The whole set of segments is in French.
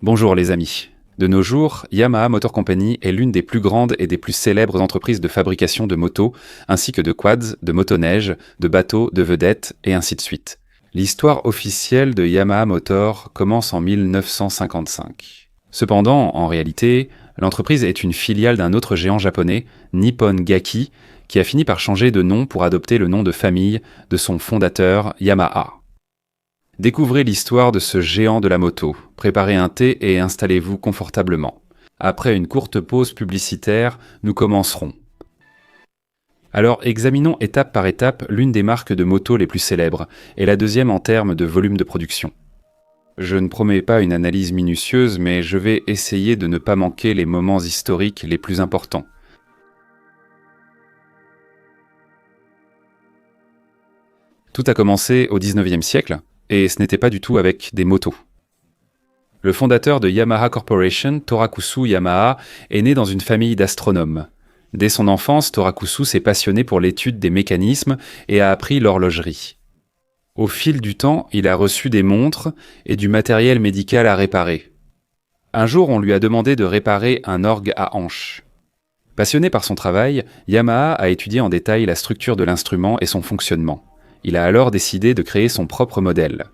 Bonjour les amis. De nos jours, Yamaha Motor Company est l'une des plus grandes et des plus célèbres entreprises de fabrication de motos, ainsi que de quads, de motoneiges, de bateaux, de vedettes, et ainsi de suite. L'histoire officielle de Yamaha Motor commence en 1955. Cependant, en réalité, l'entreprise est une filiale d'un autre géant japonais, Nippon Gaki, qui a fini par changer de nom pour adopter le nom de famille de son fondateur, Yamaha. Découvrez l'histoire de ce géant de la moto, préparez un thé et installez-vous confortablement. Après une courte pause publicitaire, nous commencerons. Alors examinons étape par étape l'une des marques de moto les plus célèbres, et la deuxième en termes de volume de production. Je ne promets pas une analyse minutieuse, mais je vais essayer de ne pas manquer les moments historiques les plus importants. Tout a commencé au XIXe siècle, et ce n'était pas du tout avec des motos. Le fondateur de Yamaha Corporation, Torakusu Yamaha, est né dans une famille d'astronomes. Dès son enfance, Torakusu s'est passionné pour l'étude des mécanismes et a appris l'horlogerie. Au fil du temps, il a reçu des montres et du matériel médical à réparer. Un jour, on lui a demandé de réparer un orgue à hanches. Passionné par son travail, Yamaha a étudié en détail la structure de l'instrument et son fonctionnement. Il a alors décidé de créer son propre modèle.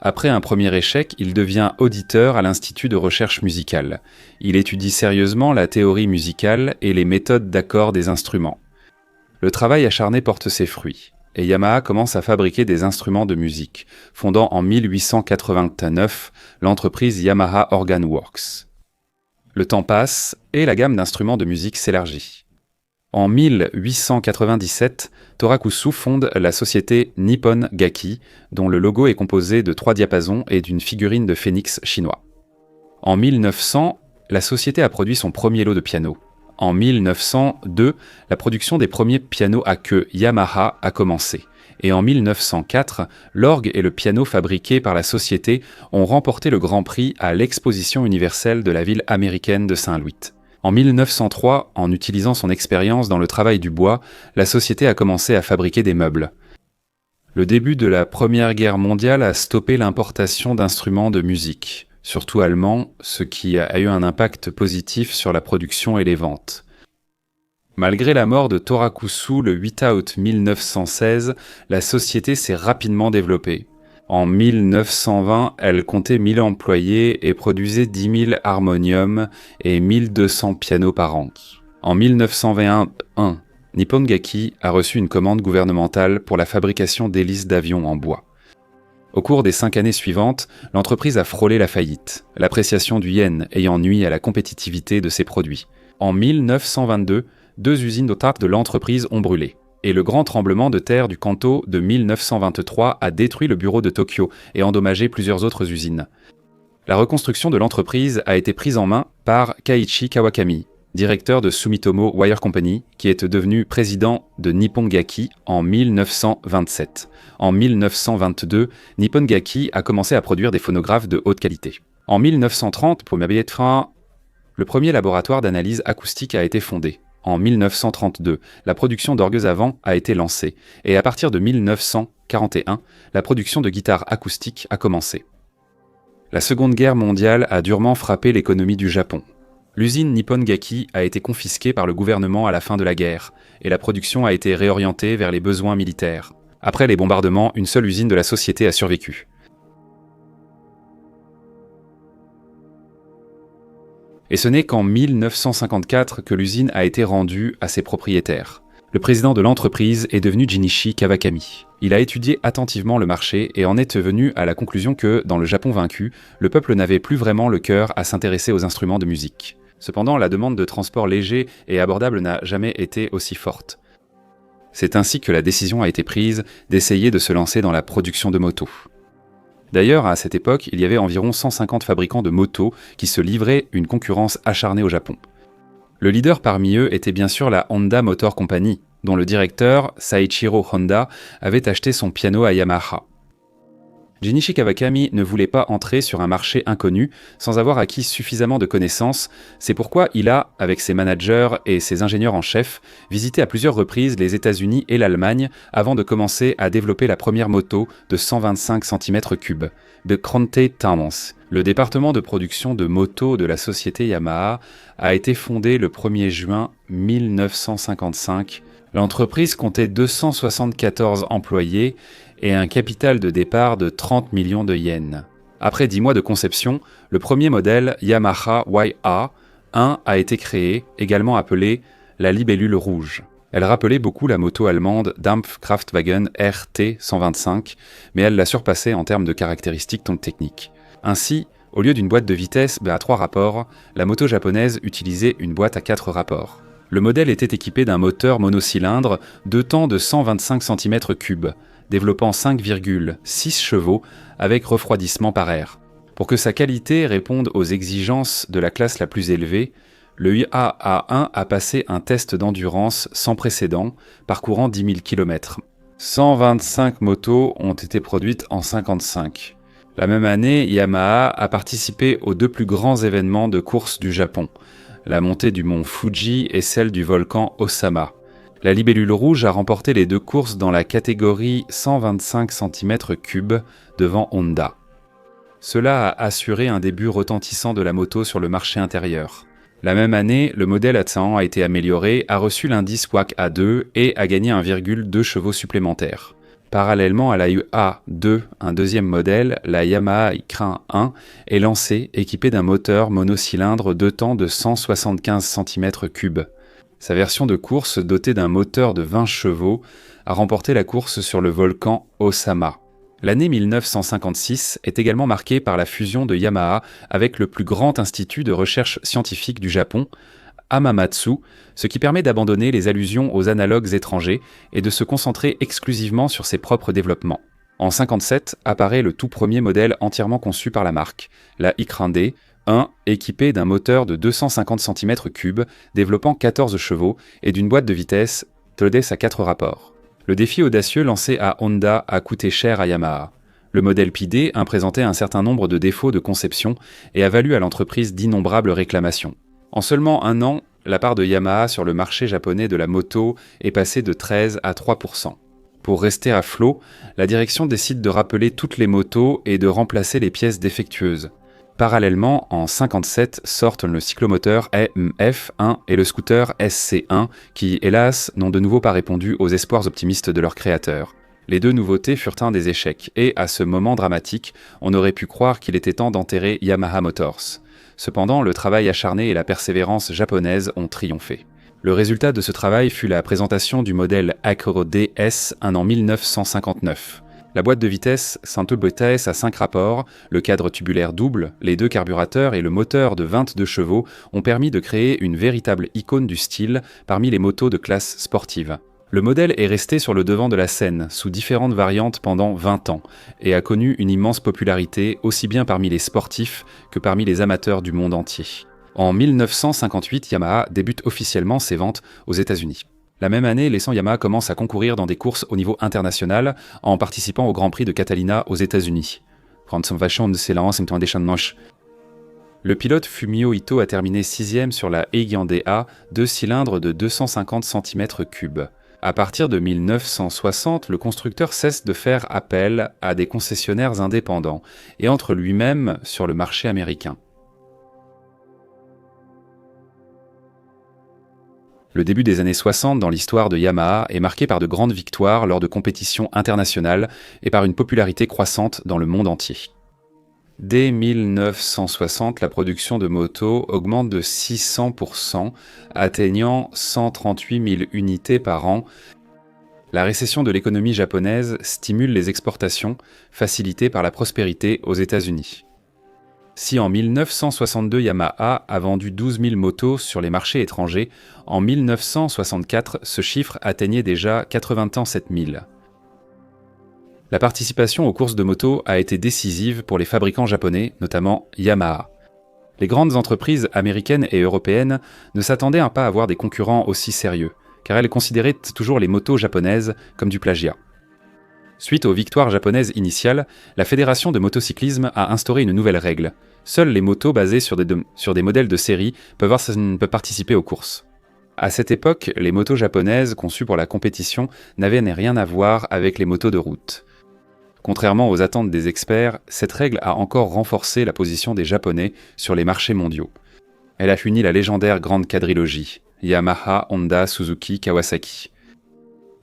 Après un premier échec, il devient auditeur à l'Institut de recherche musicale. Il étudie sérieusement la théorie musicale et les méthodes d'accord des instruments. Le travail acharné porte ses fruits, et Yamaha commence à fabriquer des instruments de musique, fondant en 1889 l'entreprise Yamaha Organ Works. Le temps passe et la gamme d'instruments de musique s'élargit. En 1897, Torakusu fonde la société Nippon Gaki, dont le logo est composé de 3 diapasons et d'une figurine de phénix chinois. En 1900, la société a produit son premier lot de pianos. En 1902, la production des premiers pianos à queue Yamaha a commencé. Et en 1904, l'orgue et le piano fabriqués par la société ont remporté le Grand Prix à l'Exposition universelle de la ville américaine de Saint-Louis. En 1903, en utilisant son expérience dans le travail du bois, la société a commencé à fabriquer des meubles. Le début de la Première Guerre mondiale a stoppé l'importation d'instruments de musique, surtout allemands, ce qui a eu un impact positif sur la production et les ventes. Malgré la mort de Torakusu le 8 août 1916, la société s'est rapidement développée. En 1920, elle comptait 1000 employés et produisait 10 000 harmoniums et 1200 pianos par an. En 1921, Nippon Gaki a reçu une commande gouvernementale pour la fabrication d'hélices d'avions en bois. Au cours des 5 années suivantes, l'entreprise a frôlé la faillite, l'appréciation du yen ayant nui à la compétitivité de ses produits. En 1922, 2 usines d'autarques de l'entreprise ont brûlé. Et le grand tremblement de terre du Kanto de 1923 a détruit le bureau de Tokyo et endommagé plusieurs autres usines. La reconstruction de l'entreprise a été prise en main par Kaiichi Kawakami, directeur de Sumitomo Wire Company, qui est devenu président de Nippon Gaki en 1927. En 1922, Nippon Gaki a commencé à produire des phonographes de haute qualité. En 1930, pour m'habiller de frein, le premier laboratoire d'analyse acoustique a été fondé. En 1932, la production d'orgues à vent a été lancée, et à partir de 1941, la production de guitares acoustiques a commencé. La Seconde Guerre mondiale a durement frappé l'économie du Japon. L'usine Nippon Gaki a été confisquée par le gouvernement à la fin de la guerre, et la production a été réorientée vers les besoins militaires. Après les bombardements, une seule usine de la société a survécu. Et ce n'est qu'en 1954 que l'usine a été rendue à ses propriétaires. Le président de l'entreprise est devenu Jinichi Kawakami. Il a étudié attentivement le marché et en est venu à la conclusion que, dans le Japon vaincu, le peuple n'avait plus vraiment le cœur à s'intéresser aux instruments de musique. Cependant, la demande de transport léger et abordable n'a jamais été aussi forte. C'est ainsi que la décision a été prise d'essayer de se lancer dans la production de motos. D'ailleurs, à cette époque, il y avait environ 150 fabricants de motos qui se livraient une concurrence acharnée au Japon. Le leader parmi eux était bien sûr la Honda Motor Company, dont le directeur, Saichiro Honda, avait acheté son piano à Yamaha. Junichi Kawakami ne voulait pas entrer sur un marché inconnu sans avoir acquis suffisamment de connaissances, c'est pourquoi il a, avec ses managers et ses ingénieurs en chef, visité à plusieurs reprises les États-Unis et l'Allemagne avant de commencer à développer la première moto de 125 cm3, de Kronte Towns. Le département de production de motos de la société Yamaha a été fondé le 1er juin 1955. L'entreprise comptait 274 employés et un capital de départ de 30 millions de yens. Après 10 mois de conception, le premier modèle Yamaha YA1 a été créé, également appelé la libellule rouge. Elle rappelait beaucoup la moto allemande Dampfkraftwagen RT 125, mais elle la surpassait en termes de caractéristiques techniques. Ainsi, au lieu d'une boîte de vitesse à 3 rapports, la moto japonaise utilisait une boîte à 4 rapports. Le modèle était équipé d'un moteur monocylindre de temps de 125 cm3, développant 5,6 chevaux avec refroidissement par air. Pour que sa qualité réponde aux exigences de la classe la plus élevée, le YAA1 a passé un test d'endurance sans précédent, parcourant 10 000 km. 125 motos ont été produites en 55. La même année, Yamaha a participé aux 2 plus grands événements de course du Japon, la montée du mont Fuji et celle du volcan Osama. La libellule rouge a remporté les 2 courses dans la catégorie 125 cm3 devant Honda. Cela a assuré un début retentissant de la moto sur le marché intérieur. La même année, le modèle Atsan a été amélioré, a reçu l'indice WAC A2 et a gagné 1,2 chevaux supplémentaires. Parallèlement à la A2, un deuxième modèle, la Yamaha Ikrin 1, est lancé équipé d'un moteur monocylindre de temps de 175 cm3. Sa version de course, dotée d'un moteur de 20 chevaux, a remporté la course sur le volcan Osama. L'année 1956 est également marquée par la fusion de Yamaha avec le plus grand institut de recherche scientifique du Japon, Hamamatsu, ce qui permet d'abandonner les allusions aux analogues étrangers et de se concentrer exclusivement sur ses propres développements. En 1957 apparaît le tout premier modèle entièrement conçu par la marque, la Ikrin D, équipé d'un moteur de 250 cm3, développant 14 chevaux et d'une boîte de vitesse TODES à 4 rapports. Le défi audacieux lancé à Honda a coûté cher à Yamaha. Le modèle PD présentait un certain nombre de défauts de conception et a valu à l'entreprise d'innombrables réclamations. En seulement un an, la part de Yamaha sur le marché japonais de la moto est passée de 13 à 3%. Pour rester à flot, la direction décide de rappeler toutes les motos et de remplacer les pièces défectueuses. Parallèlement, en 1957 sortent le cyclomoteur EMF1 et le scooter SC1 qui, hélas, n'ont de nouveau pas répondu aux espoirs optimistes de leurs créateurs. Les 2 nouveautés furent un des échecs et, à ce moment dramatique, on aurait pu croire qu'il était temps d'enterrer Yamaha Motors. Cependant, le travail acharné et la persévérance japonaise ont triomphé. Le résultat de ce travail fut la présentation du modèle Acro DS en 1959. La boîte de vitesse Santo-Botaes à 5 rapports, le cadre tubulaire double, les 2 carburateurs et le moteur de 22 chevaux ont permis de créer une véritable icône du style parmi les motos de classe sportive. Le modèle est resté sur le devant de la scène, sous différentes variantes pendant 20 ans, et a connu une immense popularité aussi bien parmi les sportifs que parmi les amateurs du monde entier. En 1958, Yamaha débute officiellement ses ventes aux États-Unis. La même année, les 100 Yamaha commencent à concourir dans des courses au niveau international en participant au Grand Prix de Catalina aux États-Unis. Le pilote Fumio Ito a terminé 6e sur la Heian DA, 2 cylindres de 250 cm3. À partir de 1960, le constructeur cesse de faire appel à des concessionnaires indépendants et entre lui-même sur le marché américain. Le début des années 60 dans l'histoire de Yamaha est marqué par de grandes victoires lors de compétitions internationales et par une popularité croissante dans le monde entier. Dès 1960, la production de motos augmente de 600%, atteignant 138 000 unités par an. La récession de l'économie japonaise stimule les exportations, facilitées par la prospérité aux États-Unis. Si en 1962 Yamaha a vendu 12 000 motos sur les marchés étrangers, en 1964 ce chiffre atteignait déjà 87 000. La participation aux courses de moto a été décisive pour les fabricants japonais, notamment Yamaha. Les grandes entreprises américaines et européennes ne s'attendaient pas à avoir des concurrents aussi sérieux, car elles considéraient toujours les motos japonaises comme du plagiat. Suite aux victoires japonaises initiales, la Fédération de motocyclisme a instauré une nouvelle règle. Seules les motos basées sur des modèles de série peuvent participer aux courses. À cette époque, les motos japonaises conçues pour la compétition n'avaient rien à voir avec les motos de route. Contrairement aux attentes des experts, cette règle a encore renforcé la position des Japonais sur les marchés mondiaux. Elle a funi la légendaire grande quadrilogie, Yamaha, Honda, Suzuki, Kawasaki.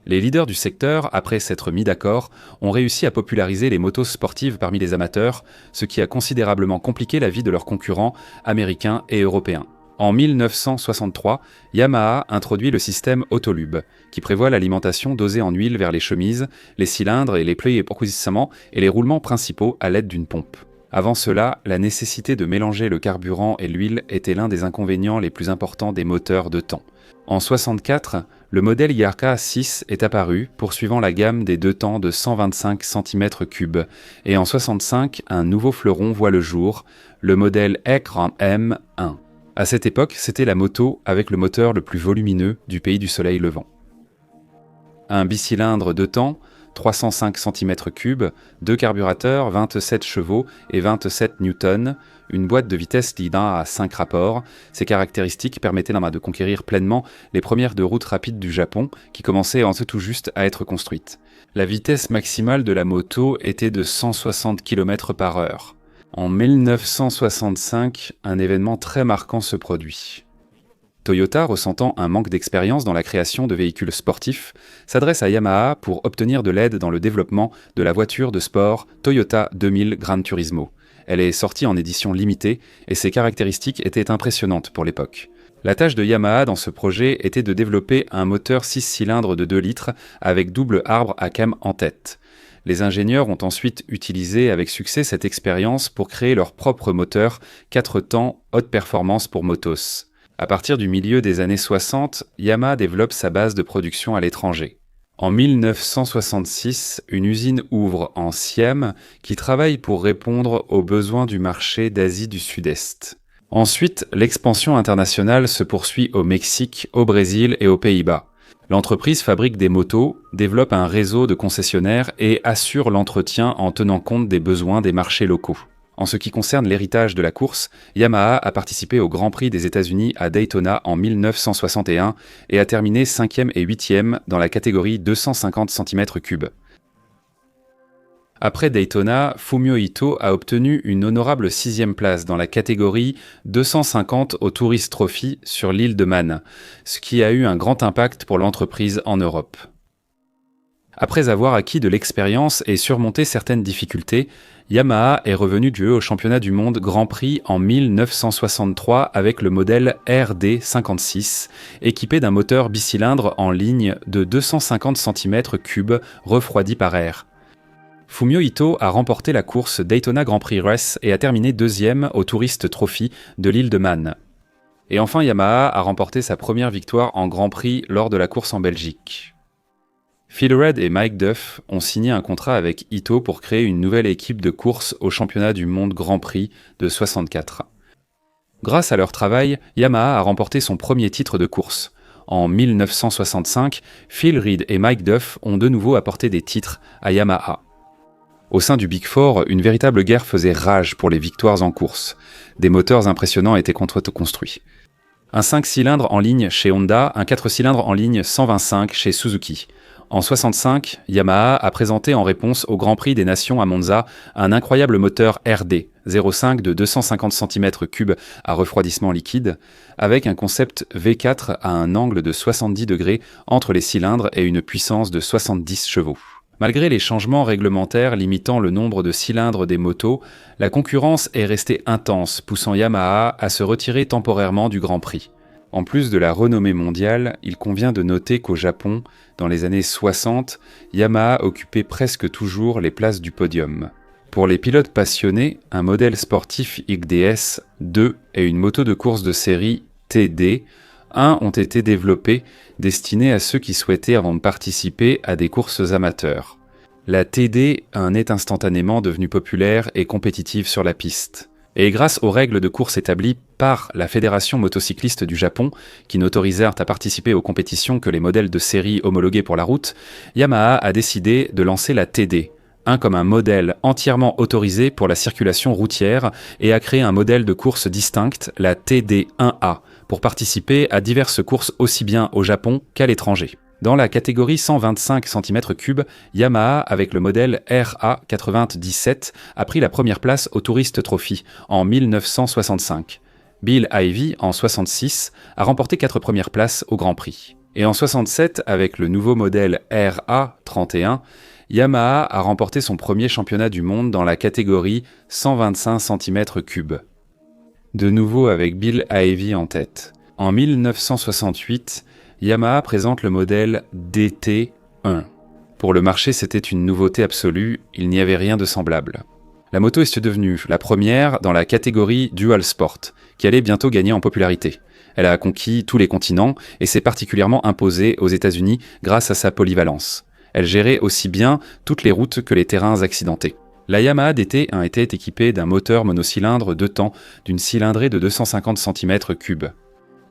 Les leaders du secteur, après s'être mis d'accord, ont réussi à populariser les motos sportives parmi les amateurs, ce qui a considérablement compliqué la vie de leurs concurrents américains et européens. En 1963, Yamaha introduit le système Autolube, qui prévoit l'alimentation dosée en huile vers les chemises, les cylindres et les plis et les roulements principaux à l'aide d'une pompe. Avant cela, la nécessité de mélanger le carburant et l'huile était l'un des inconvénients les plus importants des moteurs de temps. En 1964, le modèle IRK 6 est apparu, poursuivant la gamme des deux temps de 125 cm3, et en 1965, un nouveau fleuron voit le jour, le modèle Ekran M1. À cette époque, c'était la moto avec le moteur le plus volumineux du pays du soleil levant. Un bicylindre de temps, 305 cm3, 2 carburateurs, 27 chevaux et 27 newtons, une boîte de vitesse leader à 5 rapports. Ces caractéristiques permettaient de conquérir pleinement les premières de route rapides du Japon, qui commençaient en tout juste à être construites. La vitesse maximale de la moto était de 160 km/h. En 1965, un événement très marquant se produit. Toyota, ressentant un manque d'expérience dans la création de véhicules sportifs, s'adresse à Yamaha pour obtenir de l'aide dans le développement de la voiture de sport Toyota 2000 Gran Turismo. Elle est sortie en édition limitée et ses caractéristiques étaient impressionnantes pour l'époque. La tâche de Yamaha dans ce projet était de développer un moteur 6 cylindres de 2 litres avec double arbre à cam en tête. Les ingénieurs ont ensuite utilisé avec succès cette expérience pour créer leur propre moteur 4 temps haute performance pour motos. À partir du milieu des années 60, Yamaha développe sa base de production à l'étranger. En 1966, une usine ouvre en Siam qui travaille pour répondre aux besoins du marché d'Asie du Sud-Est. Ensuite, l'expansion internationale se poursuit au Mexique, au Brésil et aux Pays-Bas. L'entreprise fabrique des motos, développe un réseau de concessionnaires et assure l'entretien en tenant compte des besoins des marchés locaux. En ce qui concerne l'héritage de la course, Yamaha a participé au Grand Prix des États-Unis à Daytona en 1961 et a terminé 5e et 8e dans la catégorie 250 cm3. Après Daytona, Fumio Ito a obtenu une honorable 6e place dans la catégorie 250 au Tourist Trophy sur l'île de Man, ce qui a eu un grand impact pour l'entreprise en Europe. Après avoir acquis de l'expérience et surmonté certaines difficultés, Yamaha est revenu du haut au championnat du monde Grand Prix en 1963 avec le modèle RD56, équipé d'un moteur bicylindre en ligne de 250 cm3 refroidi par air. Fumio Ito a remporté la course Daytona Grand Prix Race et a terminé 2e au Tourist Trophy de l'île de Man. Et enfin, Yamaha a remporté sa première victoire en Grand Prix lors de la course en Belgique. Phil Rudd et Mike Duff ont signé un contrat avec Ito pour créer une nouvelle équipe de course au championnat du monde Grand Prix de 64. Grâce à leur travail, Yamaha a remporté son premier titre de course. En 1965, Phil Rudd et Mike Duff ont de nouveau apporté des titres à Yamaha. Au sein du Big Four, une véritable guerre faisait rage pour les victoires en course. Des moteurs impressionnants étaient construits. Un 5 cylindres en ligne chez Honda, un 4 cylindres en ligne 125 chez Suzuki. En 65, Yamaha a présenté en réponse au Grand Prix des Nations à Monza un incroyable moteur RD 05 de 250 cm3 à refroidissement liquide, avec un concept V4 à un angle de 70 degrés entre les cylindres et une puissance de 70 chevaux. Malgré les changements réglementaires limitant le nombre de cylindres des motos, la concurrence est restée intense, poussant Yamaha à se retirer temporairement du Grand Prix. En plus de la renommée mondiale, il convient de noter qu'au Japon, dans les années 60, Yamaha occupait presque toujours les places du podium. Pour les pilotes passionnés, un modèle sportif YDS 2 et une moto de course de série TD 1 ont été développés, destinés à ceux qui souhaitaient avant de participer à des courses amateurs. La TD1 est instantanément devenue populaire et compétitive sur la piste. Et grâce aux règles de course établies par la Fédération motocycliste du Japon, qui n'autorisèrent à participer aux compétitions que les modèles de série homologués pour la route, Yamaha a décidé de lancer la TD, comme un modèle entièrement autorisé pour la circulation routière, et a créé un modèle de course distinct, la TD1A, pour participer à diverses courses aussi bien au Japon qu'à l'étranger. Dans la catégorie 125 cm3, Yamaha, avec le modèle RA97, a pris la première place au Tourist Trophy en 1965. Bill Ivy, en 66, a remporté 4 premières places au Grand Prix. Et en 67, avec le nouveau modèle RA31, Yamaha a remporté son premier championnat du monde dans la catégorie 125 cm3. De nouveau avec Bill Ivy en tête. En 1968, Yamaha présente le modèle DT1. Pour le marché, c'était une nouveauté absolue, il n'y avait rien de semblable. La moto est devenue la première dans la catégorie Dual Sport, qui allait bientôt gagner en popularité. Elle a conquis tous les continents et s'est particulièrement imposée aux États-Unis grâce à sa polyvalence. Elle gérait aussi bien toutes les routes que les terrains accidentés. La Yamaha DT1 était équipée d'un moteur monocylindre 2 temps d'une cylindrée de 250 cm3.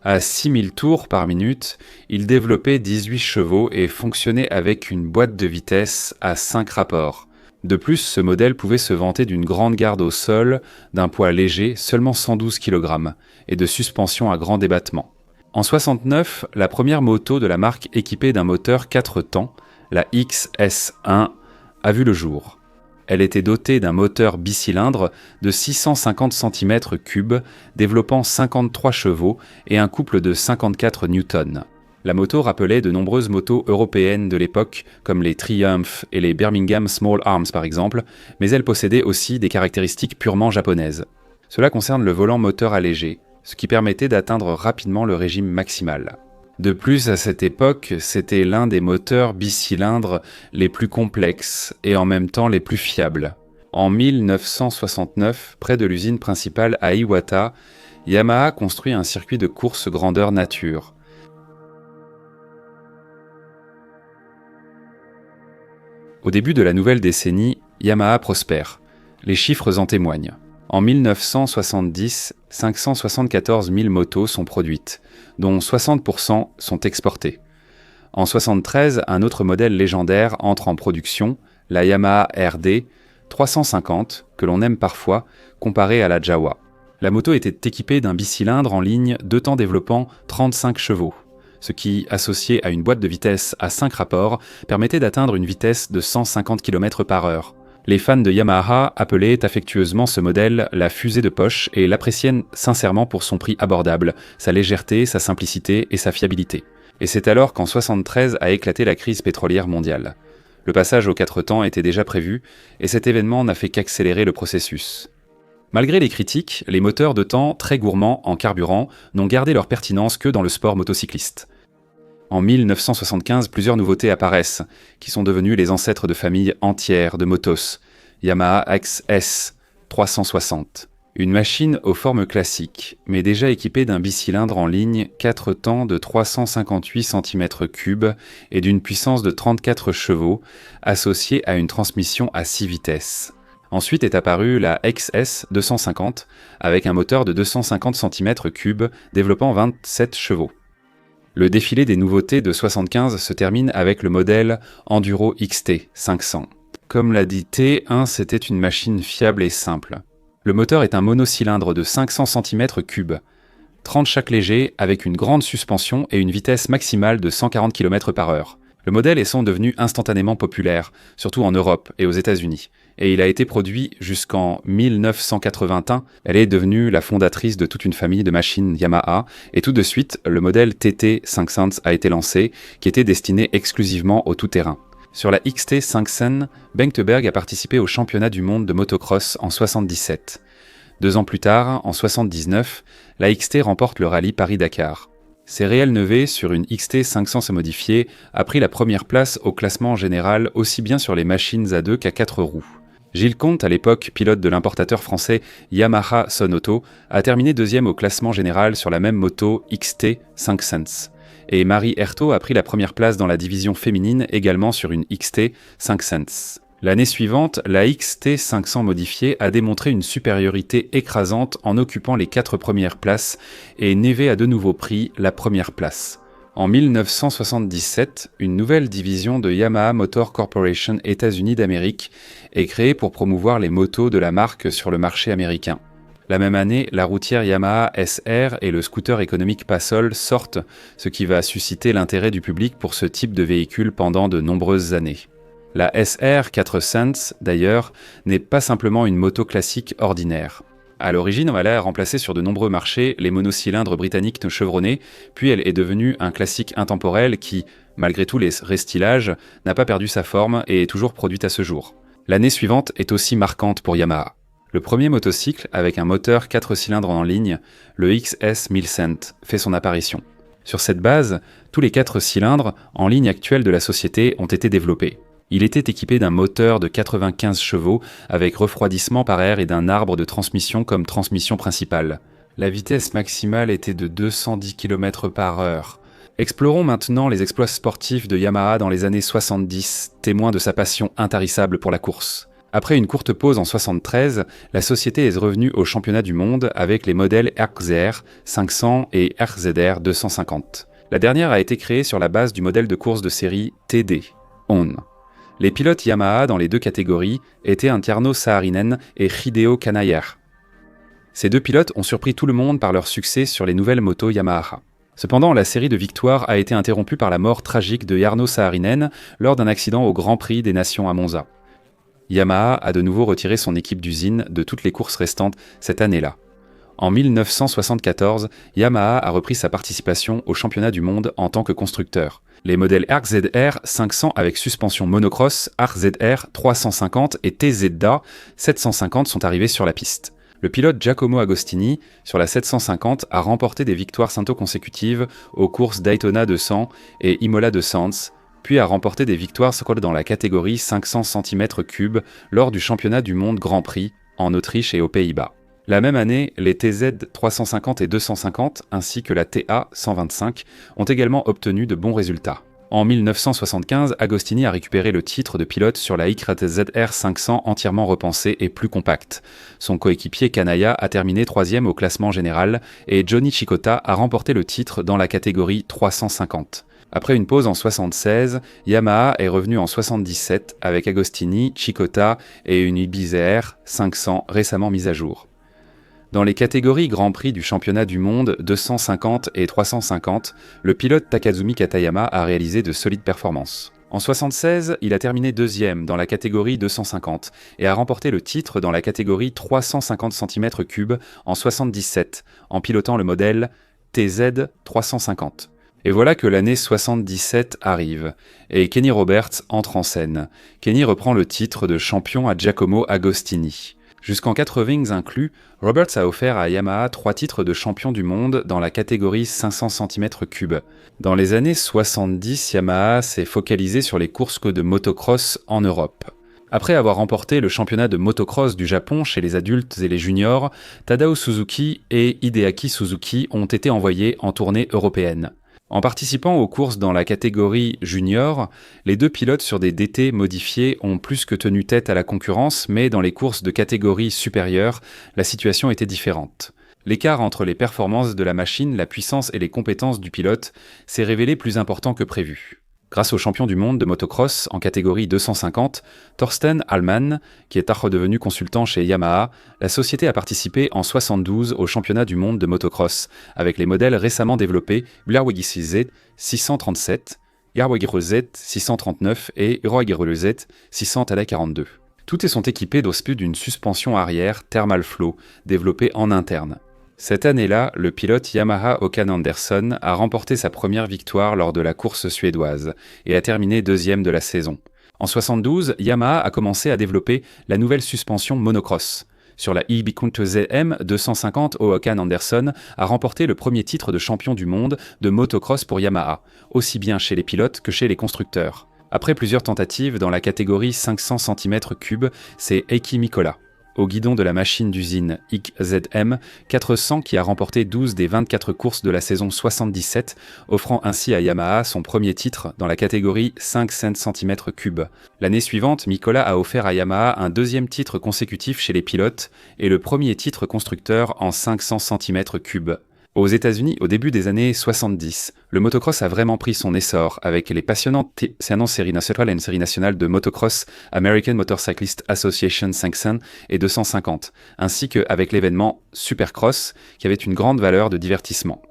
À 6000 tours par minute, il développait 18 chevaux et fonctionnait avec une boîte de vitesse à 5 rapports. De plus, ce modèle pouvait se vanter d'une grande garde au sol, d'un poids léger, seulement 112 kg, et de suspension à grand débattement. En 69, la première moto de la marque équipée d'un moteur 4 temps, la XS1, a vu le jour. Elle était dotée d'un moteur bicylindre de 650 cm3, développant 53 chevaux et un couple de 54 newtons. La moto rappelait de nombreuses motos européennes de l'époque, comme les Triumph et les Birmingham Small Arms par exemple, mais elle possédait aussi des caractéristiques purement japonaises. Cela concerne le volant moteur allégé, ce qui permettait d'atteindre rapidement le régime maximal. De plus, à cette époque, c'était l'un des moteurs bicylindres les plus complexes et en même temps les plus fiables. En 1969, près de l'usine principale à Iwata, Yamaha construit un circuit de course grandeur nature. Au début de la nouvelle décennie, Yamaha prospère. Les chiffres en témoignent. En 1970, 574 000 motos sont produites, dont 60% sont exportées. En 1973, un autre modèle légendaire entre en production, la Yamaha RD 350, que l'on aime parfois, comparée à la Jawa. La moto était équipée d'un bicylindre en ligne 2 temps développant 35 chevaux, ce qui, associé à une boîte de vitesse à 5 rapports, permettait d'atteindre une vitesse de 150 km/h. Les fans de Yamaha appelaient affectueusement ce modèle la fusée de poche et l'appréciaient sincèrement pour son prix abordable, sa légèreté, sa simplicité et sa fiabilité. Et c'est alors qu'en 1973 a éclaté la crise pétrolière mondiale. Le passage aux 4 temps était déjà prévu, et cet événement n'a fait qu'accélérer le processus. Malgré les critiques, les moteurs de temps très gourmands en carburant n'ont gardé leur pertinence que dans le sport motocycliste. En 1975, plusieurs nouveautés apparaissent, qui sont devenues les ancêtres de familles entières de motos. Yamaha XS 360. Une machine aux formes classiques, mais déjà équipée d'un bicylindre en ligne 4 temps de 358 cm3 et d'une puissance de 34 chevaux, associée à une transmission à 6 vitesses. Ensuite est apparue la XS 250, avec un moteur de 250 cm3 développant 27 chevaux. Le défilé des nouveautés de 75 se termine avec le modèle Enduro XT 500. Comme l'a dit T1, c'était une machine fiable et simple. Le moteur est un monocylindre de 500 cm3, 30 chaque léger avec une grande suspension et une vitesse maximale de 140 km/h. Le modèle est devenu instantanément populaire, surtout en Europe et aux États-Unis, et il a été produit jusqu'en 1981. Elle est devenue la fondatrice de toute une famille de machines Yamaha, et tout de suite, le modèle TT 500 a été lancé, qui était destiné exclusivement au tout-terrain. Sur la XT 500, Bengteberg a participé au championnat du monde de motocross en 1977. 2 ans plus tard, en 1979, la XT remporte le rallye Paris-Dakar. Ses réels neveux sur une XT 500 modifiée a pris la première place au classement général aussi bien sur les machines à 2 qu'à 4 roues. Gilles Comte, à l'époque pilote de l'importateur français Yamaha Sonauto, a terminé 2e au classement général sur la même moto XT 500. Et Marie Erthaud a pris la première place dans la division féminine également sur une XT 500. L'année suivante, la XT500 modifiée a démontré une supériorité écrasante en occupant les 4 premières places et Neve a de nouveau pris la première place. En 1977, une nouvelle division de Yamaha Motor Corporation États-Unis d'Amérique est créée pour promouvoir les motos de la marque sur le marché américain. La même année, la routière Yamaha SR et le scooter économique Passol sortent, ce qui va susciter l'intérêt du public pour ce type de véhicule pendant de nombreuses années. La SR 4 Cents, d'ailleurs, n'est pas simplement une moto classique ordinaire. À l'origine, elle a remplacé sur de nombreux marchés les monocylindres britanniques chevronnés, puis elle est devenue un classique intemporel qui, malgré tous les restylages, n'a pas perdu sa forme et est toujours produite à ce jour. L'année suivante est aussi marquante pour Yamaha. Le premier motocycle avec un moteur 4 cylindres en ligne, le XS 1000 fait son apparition. Sur cette base, tous les 4 cylindres en ligne actuelle de la société ont été développés. Il était équipé d'un moteur de 95 chevaux avec refroidissement par air et d'un arbre de transmission comme transmission principale. La vitesse maximale était de 210 km/h. Explorons maintenant les exploits sportifs de Yamaha dans les années 70, témoins de sa passion intarissable pour la course. Après une courte pause en 73, la société est revenue au championnat du monde avec les modèles RZR 500 et RZR 250. La dernière a été créée sur la base du modèle de course de série TD, ON. Les pilotes Yamaha dans les deux catégories étaient Tierno Saarinen et Hideo Kanayar. Ces deux pilotes ont surpris tout le monde par leur succès sur les nouvelles motos Yamaha. Cependant, la série de victoires a été interrompue par la mort tragique de Jarno Saarinen lors d'un accident au Grand Prix des Nations à Monza. Yamaha a de nouveau retiré son équipe d'usine de toutes les courses restantes cette année-là. En 1974, Yamaha a repris sa participation au championnat du monde en tant que constructeur. Les modèles RZR 500 avec suspension monocross, RZR 350 et TZA 750 sont arrivés sur la piste. Le pilote Giacomo Agostini, sur la 750, a remporté des victoires consécutives aux courses Daytona 200 et Imola 200, puis a remporté des victoires dans la catégorie 500 cm3 lors du championnat du monde Grand Prix en Autriche et aux Pays-Bas. La même année, les TZ 350 et 250, ainsi que la TA 125, ont également obtenu de bons résultats. En 1975, Agostini a récupéré le titre de pilote sur la YZR 500 entièrement repensée et plus compacte. Son coéquipier Kanaya a terminé 3e au classement général et Johnny Ciccotta a remporté le titre dans la catégorie 350. Après une pause en 1976, Yamaha est revenu en 1977 avec Agostini, Ciccotta et une IBZR 500 récemment mise à jour. Dans les catégories Grand Prix du championnat du monde 250 et 350, le pilote Takazumi Katayama a réalisé de solides performances. En 1976, il a terminé 2e dans la catégorie 250 et a remporté le titre dans la catégorie 350 cm3 en 1977 en pilotant le modèle TZ 350. Et voilà que l'année 77 arrive, et Kenny Roberts entre en scène. Kenny reprend le titre de champion à Giacomo Agostini. Jusqu'en 4 wings inclus, Roberts a offert à Yamaha 3 titres de champion du monde dans la catégorie 500 cm3. Dans les années 70, Yamaha s'est focalisé sur les courses de motocross en Europe. Après avoir remporté le championnat de motocross du Japon chez les adultes et les juniors, Tadao Suzuki et Hideaki Suzuki ont été envoyés en tournée européenne. En participant aux courses dans la catégorie junior, les deux pilotes sur des DT modifiés ont plus que tenu tête à la concurrence, mais dans les courses de catégorie supérieure, la situation était différente. L'écart entre les performances de la machine, la puissance et les compétences du pilote s'est révélé plus important que prévu. Grâce au champion du monde de motocross en catégorie 250, Thorsten Allmann, qui est redevenu consultant chez Yamaha, la société a participé en 1972 au championnat du monde de motocross, avec les modèles récemment développés Blarwegi Z 637, Garwegi Z 639 et Roageri Z 642. Toutes sont équipées d'une suspension arrière Thermal Flow, développée en interne. Cette année-là, le pilote Yamaha Håkan Andersson a remporté sa première victoire lors de la course suédoise et a terminé 2e de la saison. En 1972, Yamaha a commencé à développer la nouvelle suspension monocross. Sur la Ibikunte ZM 250, Håkan Andersson a remporté le premier titre de champion du monde de motocross pour Yamaha, aussi bien chez les pilotes que chez les constructeurs. Après plusieurs tentatives dans la catégorie 500 cm3, c'est Heikki Mikkola, au guidon de la machine d'usine XZM 400 qui a remporté 12 des 24 courses de la saison 77, offrant ainsi à Yamaha son premier titre dans la catégorie 500 cm3. L'année suivante, Mikola a offert à Yamaha un deuxième titre consécutif chez les pilotes et le premier titre constructeur en 500 cm3. Aux États-Unis, au début des années 70, le motocross a vraiment pris son essor avec les passionnantes séries nationales de motocross American Motorcyclist Association 500 et 250, ainsi qu'avec l'événement Supercross qui avait une grande valeur de divertissement.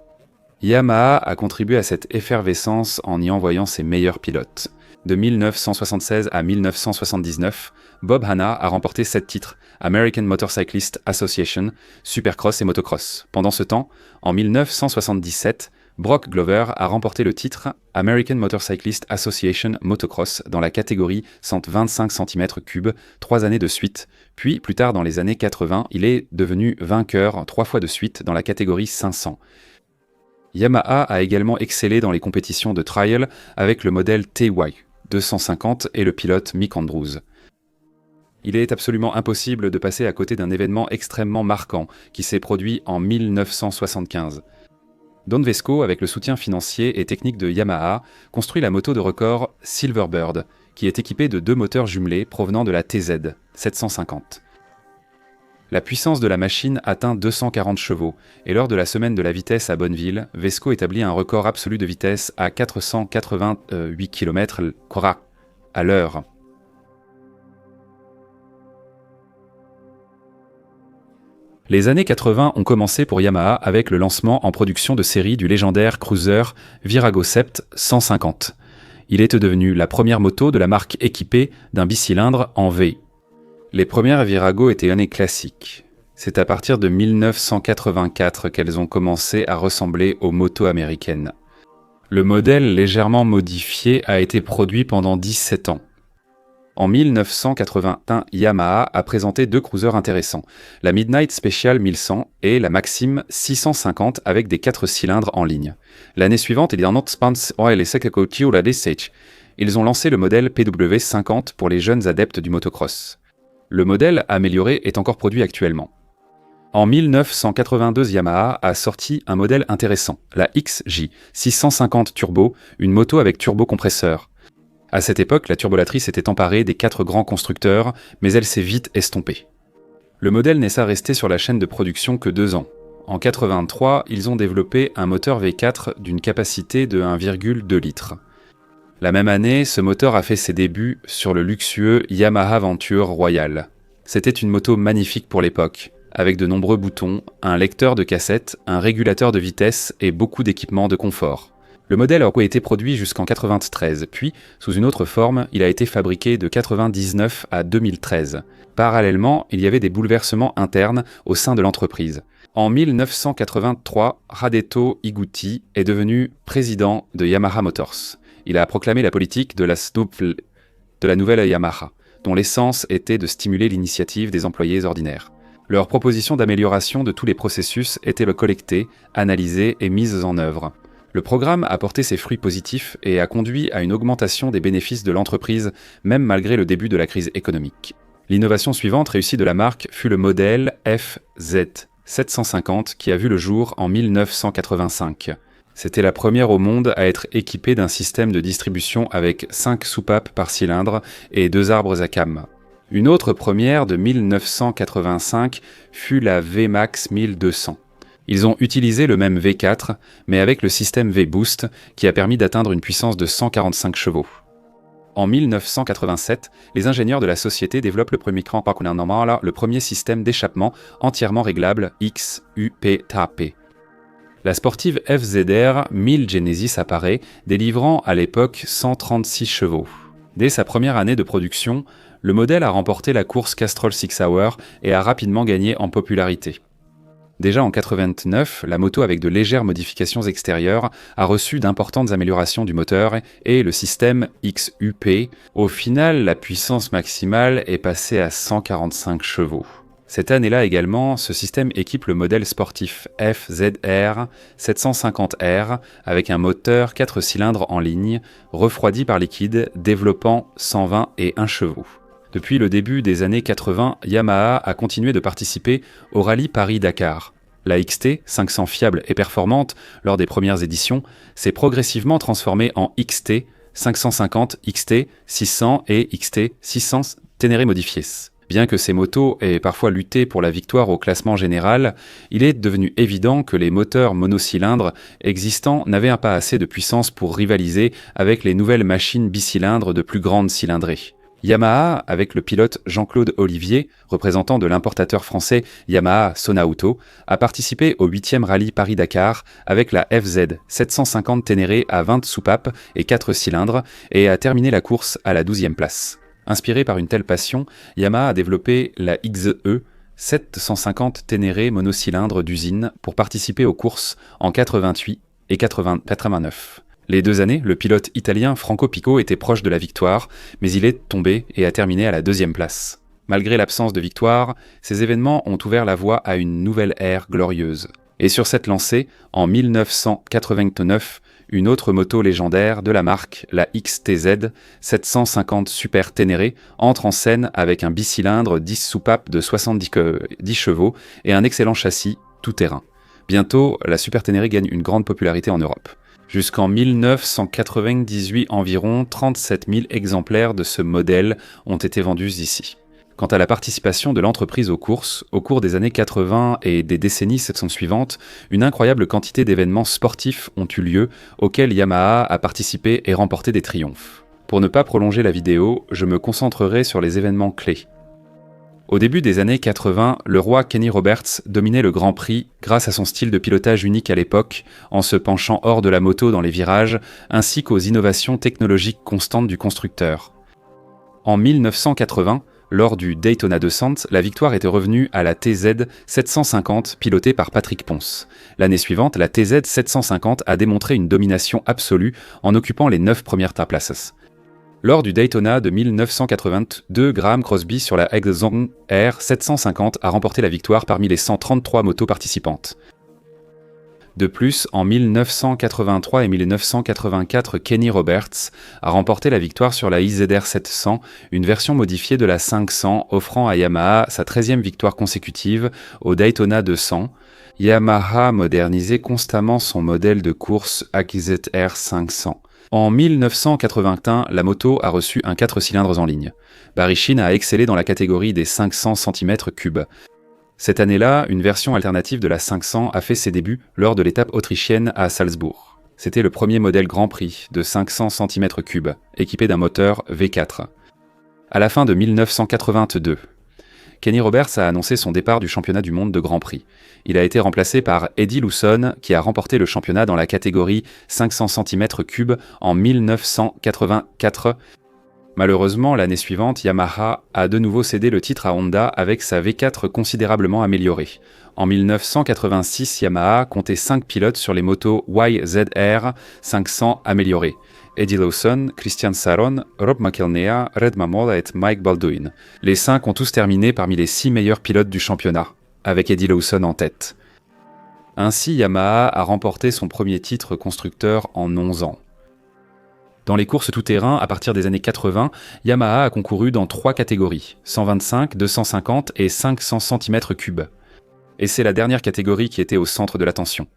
Yamaha a contribué à cette effervescence en y envoyant ses meilleurs pilotes. De 1976 à 1979, Bob Hanna a remporté 7 titres, American Motorcyclist Association, Supercross et Motocross. Pendant ce temps, en 1977, Brock Glover a remporté le titre American Motorcyclist Association Motocross dans la catégorie 125 cm3 3 années de suite, puis plus tard dans les années 80, il est devenu vainqueur 3 fois de suite dans la catégorie 500. Yamaha a également excellé dans les compétitions de trial avec le modèle TY 250 et le pilote Mick Andrews. Il est absolument impossible de passer à côté d'un événement extrêmement marquant qui s'est produit en 1975. Don Vesco, avec le soutien financier et technique de Yamaha, construit la moto de record Silverbird, qui est équipée de 2 moteurs jumelés provenant de la TZ 750. La puissance de la machine atteint 240 chevaux, et lors de la semaine de la vitesse à Bonneville, Vesco établit un record absolu de vitesse à 488 km à l'heure. Les années 80 ont commencé pour Yamaha avec le lancement en production de série du légendaire cruiser Virago Sept 150. Il est devenu la première moto de la marque équipée d'un bicylindre en V. Les premières Virago étaient années classiques. C'est à partir de 1984 qu'elles ont commencé à ressembler aux motos américaines. Le modèle légèrement modifié a été produit pendant 17 ans. En 1981, Yamaha a présenté 2 cruisers intéressants, la Midnight Special 1100 et la Maxim 650 avec des 4 cylindres en ligne. L'année suivante, ils ont lancé le modèle PW50 pour les jeunes adeptes du motocross. Le modèle amélioré est encore produit actuellement. En 1982, Yamaha a sorti un modèle intéressant, la XJ 650 Turbo, une moto avec turbocompresseur. À cette époque, la turbolatrice était emparée des 4 grands constructeurs, mais elle s'est vite estompée. Le modèle n'est resté sur la chaîne de production que 2 ans. En 83, ils ont développé un moteur V4 d'une capacité de 1,2 litres. La même année, ce moteur a fait ses débuts sur le luxueux Yamaha Venture Royal. C'était une moto magnifique pour l'époque, avec de nombreux boutons, un lecteur de cassettes, un régulateur de vitesse et beaucoup d'équipements de confort. Le modèle a été produit jusqu'en 1993, puis, sous une autre forme, il a été fabriqué de 1999 à 2013. Parallèlement, il y avait des bouleversements internes au sein de l'entreprise. En 1983, Hidetō Higuchi est devenu président de Yamaha Motors. Il a proclamé la politique de la nouvelle Yamaha, dont l'essence était de stimuler l'initiative des employés ordinaires. Leur proposition d'amélioration de tous les processus était collectée, analysée et mise en œuvre. Le programme a porté ses fruits positifs et a conduit à une augmentation des bénéfices de l'entreprise, même malgré le début de la crise économique. L'innovation suivante réussie de la marque fut le modèle FZ 750 qui a vu le jour en 1985. C'était la première au monde à être équipée d'un système de distribution avec 5 soupapes par cylindre et 2 arbres à cames. Une autre première de 1985 fut la VMAX 1200. Ils ont utilisé le même V4, mais avec le système V-Boost, qui a permis d'atteindre une puissance de 145 chevaux. En 1987, les ingénieurs de la société développent le premier système d'échappement entièrement réglable XUPTAP. La sportive FZR 1000 Genesis apparaît, délivrant à l'époque 136 chevaux. Dès sa première année de production, le modèle a remporté la course Castrol 6 Hour et a rapidement gagné en popularité. Déjà en 1989, la moto avec de légères modifications extérieures a reçu d'importantes améliorations du moteur et le système XUP. Au final, la puissance maximale est passée à 145 chevaux. Cette année-là également, ce système équipe le modèle sportif FZR 750R avec un moteur 4 cylindres en ligne, refroidi par liquide, développant 121 chevaux. Depuis le début des années 80, Yamaha a continué de participer au rallye Paris-Dakar. La XT, 500 fiable et performante lors des premières éditions, s'est progressivement transformée en XT, 550, XT, 600 et XT, 600 Ténéré modifiés. Bien que ces motos aient parfois lutté pour la victoire au classement général, il est devenu évident que les moteurs monocylindres existants n'avaient pas assez de puissance pour rivaliser avec les nouvelles machines bicylindres de plus grande cylindrée. Yamaha, avec le pilote Jean-Claude Olivier, représentant de l'importateur français Yamaha Sonauto, a participé au 8e rallye Paris-Dakar avec la FZ 750 Ténéré à 20 soupapes et 4 cylindres et a terminé la course à la 12e place. Inspiré par une telle passion, Yamaha a développé la XE 750 Ténéré monocylindre d'usine pour participer aux courses en 88 et 89. Les 2 années, le pilote italien Franco Pico était proche de la victoire, mais il est tombé et a terminé à la 2e place. Malgré l'absence de victoire, ces événements ont ouvert la voie à une nouvelle ère glorieuse. Et sur cette lancée, en 1989, une autre moto légendaire de la marque, la XTZ 750 Super Ténéré, entre en scène avec un bicylindre 10 soupapes de 70 chevaux et un excellent châssis tout-terrain. Bientôt, la Super Ténéré gagne une grande popularité en Europe. Jusqu'en 1998, environ 37 000 exemplaires de ce modèle ont été vendus ici. Quant à la participation de l'entreprise aux courses, au cours des années 80 et des décennies suivantes, une incroyable quantité d'événements sportifs ont eu lieu, auxquels Yamaha a participé et remporté des triomphes. Pour ne pas prolonger la vidéo, je me concentrerai sur les événements clés. Au début des années 80, le roi Kenny Roberts dominait le Grand Prix grâce à son style de pilotage unique à l'époque, en se penchant hors de la moto dans les virages, ainsi qu'aux innovations technologiques constantes du constructeur. En 1980, lors du Daytona 200, la victoire était revenue à la TZ 750 pilotée par Patrick Ponce. L'année suivante, la TZ 750 a démontré une domination absolue en occupant les 9 premières places. Lors du Daytona de 1982, Graham Crosby sur la Exxon R 750 a remporté la victoire parmi les 133 motos participantes. De plus, en 1983 et 1984, Kenny Roberts a remporté la victoire sur la IZR 700, une version modifiée de la 500, offrant à Yamaha sa 13e victoire consécutive au Daytona 200. Yamaha modernisait constamment son modèle de course AZR 500. En 1981, la moto a reçu un 4 cylindres en ligne. Barry Sheene a excellé dans la catégorie des 500 cm3. Cette année-là, une version alternative de la 500 a fait ses débuts lors de l'étape autrichienne à Salzbourg. C'était le premier modèle Grand Prix de 500 cm3, équipé d'un moteur V4. À la fin de 1982, Kenny Roberts a annoncé son départ du championnat du monde de Grand Prix. Il a été remplacé par Eddie Lawson, qui a remporté le championnat dans la catégorie 500 cm3 en 1984. Malheureusement, l'année suivante, Yamaha a de nouveau cédé le titre à Honda avec sa V4 considérablement améliorée. En 1986, Yamaha comptait 5 pilotes sur les motos YZR 500 améliorées. Eddie Lawson, Christian Saron, Rob McElnea, Red Mamola et Mike Baldwin. Les 5 ont tous terminé parmi les 6 meilleurs pilotes du championnat, avec Eddie Lawson en tête. Ainsi, Yamaha a remporté son premier titre constructeur en 11 ans. Dans les courses tout-terrain, à partir des années 80, Yamaha a concouru dans 3 catégories, 125, 250 et 500 cm3. Et c'est la dernière catégorie qui était au centre de l'attention.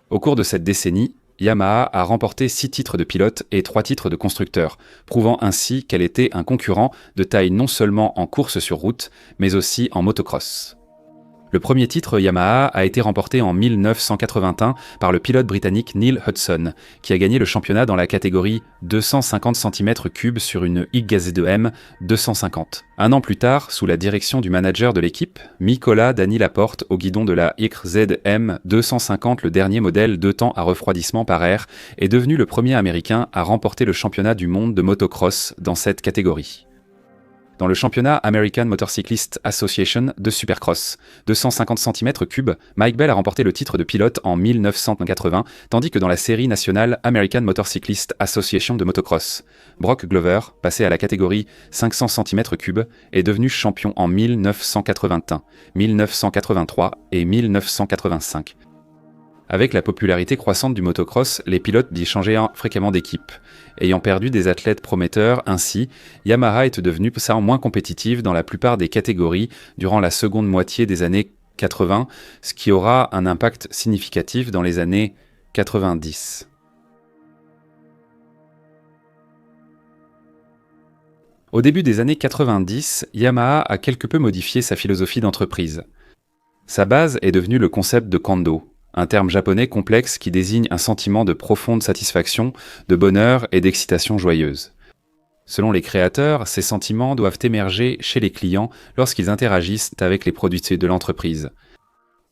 Au cours de cette décennie, Yamaha a remporté 6 titres de pilote et 3 titres de constructeur, prouvant ainsi qu'elle était un concurrent de taille non seulement en course sur route, mais aussi en motocross. Le premier titre Yamaha a été remporté en 1981 par le pilote britannique Neil Hudson, qui a gagné le championnat dans la catégorie 250 cm3 sur une YZ2M 250. Un an plus tard, sous la direction du manager de l'équipe, Nicolas Dany Laporte au guidon de la YZM 250, le dernier modèle 2 temps à refroidissement par air, est devenu le premier américain à remporter le championnat du monde de motocross dans cette catégorie. Dans le championnat American Motorcyclist Association de Supercross, 250 cm3, Mike Bell a remporté le titre de pilote en 1980, tandis que dans la série nationale American Motorcyclist Association de motocross, Brock Glover, passé à la catégorie 500 cm3, est devenu champion en 1981, 1983 et 1985. Avec la popularité croissante du motocross, les pilotes y changeaient fréquemment d'équipe. Ayant perdu des athlètes prometteurs, ainsi, Yamaha est devenue moins compétitive dans la plupart des catégories durant la seconde moitié des années 80, ce qui aura un impact significatif dans les années 90. Au début des années 90, Yamaha a quelque peu modifié sa philosophie d'entreprise. Sa base est devenue le concept de kando, un terme japonais complexe qui désigne un sentiment de profonde satisfaction, de bonheur et d'excitation joyeuse. Selon les créateurs, ces sentiments doivent émerger chez les clients lorsqu'ils interagissent avec les produits de l'entreprise.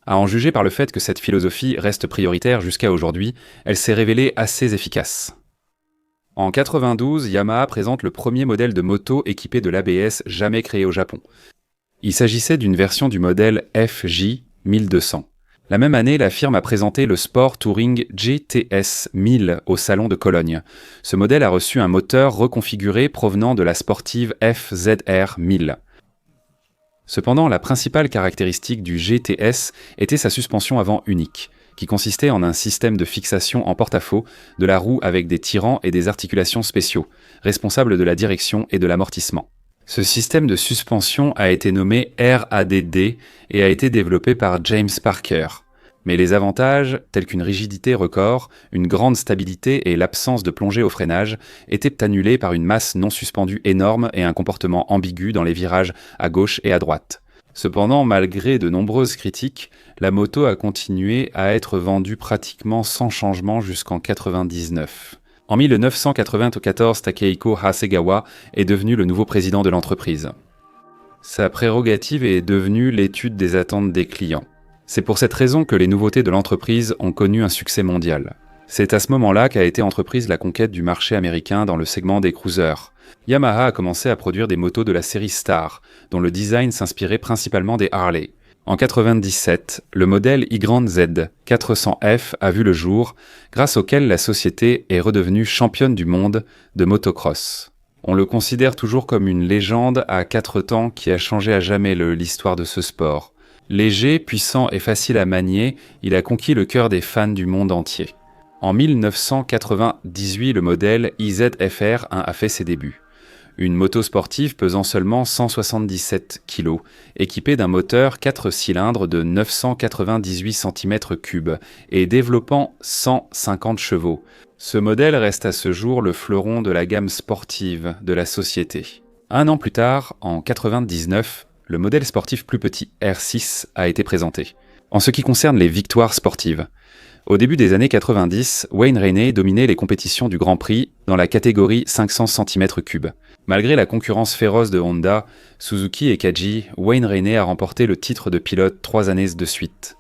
À en juger par le fait que cette philosophie reste prioritaire jusqu'à aujourd'hui, elle s'est révélée assez efficace. En 92, Yamaha présente le premier modèle de moto équipé de l'ABS jamais créé au Japon. Il s'agissait d'une version du modèle FJ 1200. La même année, la firme a présenté le Sport Touring GTS 1000 au Salon de Cologne. Ce modèle a reçu un moteur reconfiguré provenant de la sportive FZR 1000. Cependant, la principale caractéristique du GTS était sa suspension avant unique, qui consistait en un système de fixation en porte-à-faux de la roue avec des tirants et des articulations spéciaux, responsables de la direction et de l'amortissement. Ce système de suspension a été nommé RADD et a été développé par James Parker. Mais les avantages, tels qu'une rigidité record, une grande stabilité et l'absence de plongée au freinage, étaient annulés par une masse non suspendue énorme et un comportement ambigu dans les virages à gauche et à droite. Cependant, malgré de nombreuses critiques, la moto a continué à être vendue pratiquement sans changement jusqu'en 1999. En 1994, Takehiko Hasegawa est devenu le nouveau président de l'entreprise. Sa prérogative est devenue l'étude des attentes des clients. C'est pour cette raison que les nouveautés de l'entreprise ont connu un succès mondial. C'est à ce moment-là qu'a été entreprise la conquête du marché américain dans le segment des cruisers. Yamaha a commencé à produire des motos de la série Star, dont le design s'inspirait principalement des Harley. En 1997, le modèle Y Z 400F a vu le jour, grâce auquel la société est redevenue championne du monde de motocross. On le considère toujours comme une légende à 4 temps qui a changé à jamais l'histoire de ce sport. Léger, puissant et facile à manier, il a conquis le cœur des fans du monde entier. En 1998, le modèle IZFR 1 a fait ses débuts. Une moto sportive pesant seulement 177 kg, équipée d'un moteur 4 cylindres de 998 cm3 et développant 150 chevaux. Ce modèle reste à ce jour le fleuron de la gamme sportive de la société. Un an plus tard, en 1999, le modèle sportif plus petit R6 a été présenté. En ce qui concerne les victoires sportives, au début des années 90, Wayne Rainey dominait les compétitions du Grand Prix dans la catégorie 500 cm3. Malgré la concurrence féroce de Honda, Suzuki et Kaji, Wayne Rainey a remporté le titre de pilote 3 années de suite.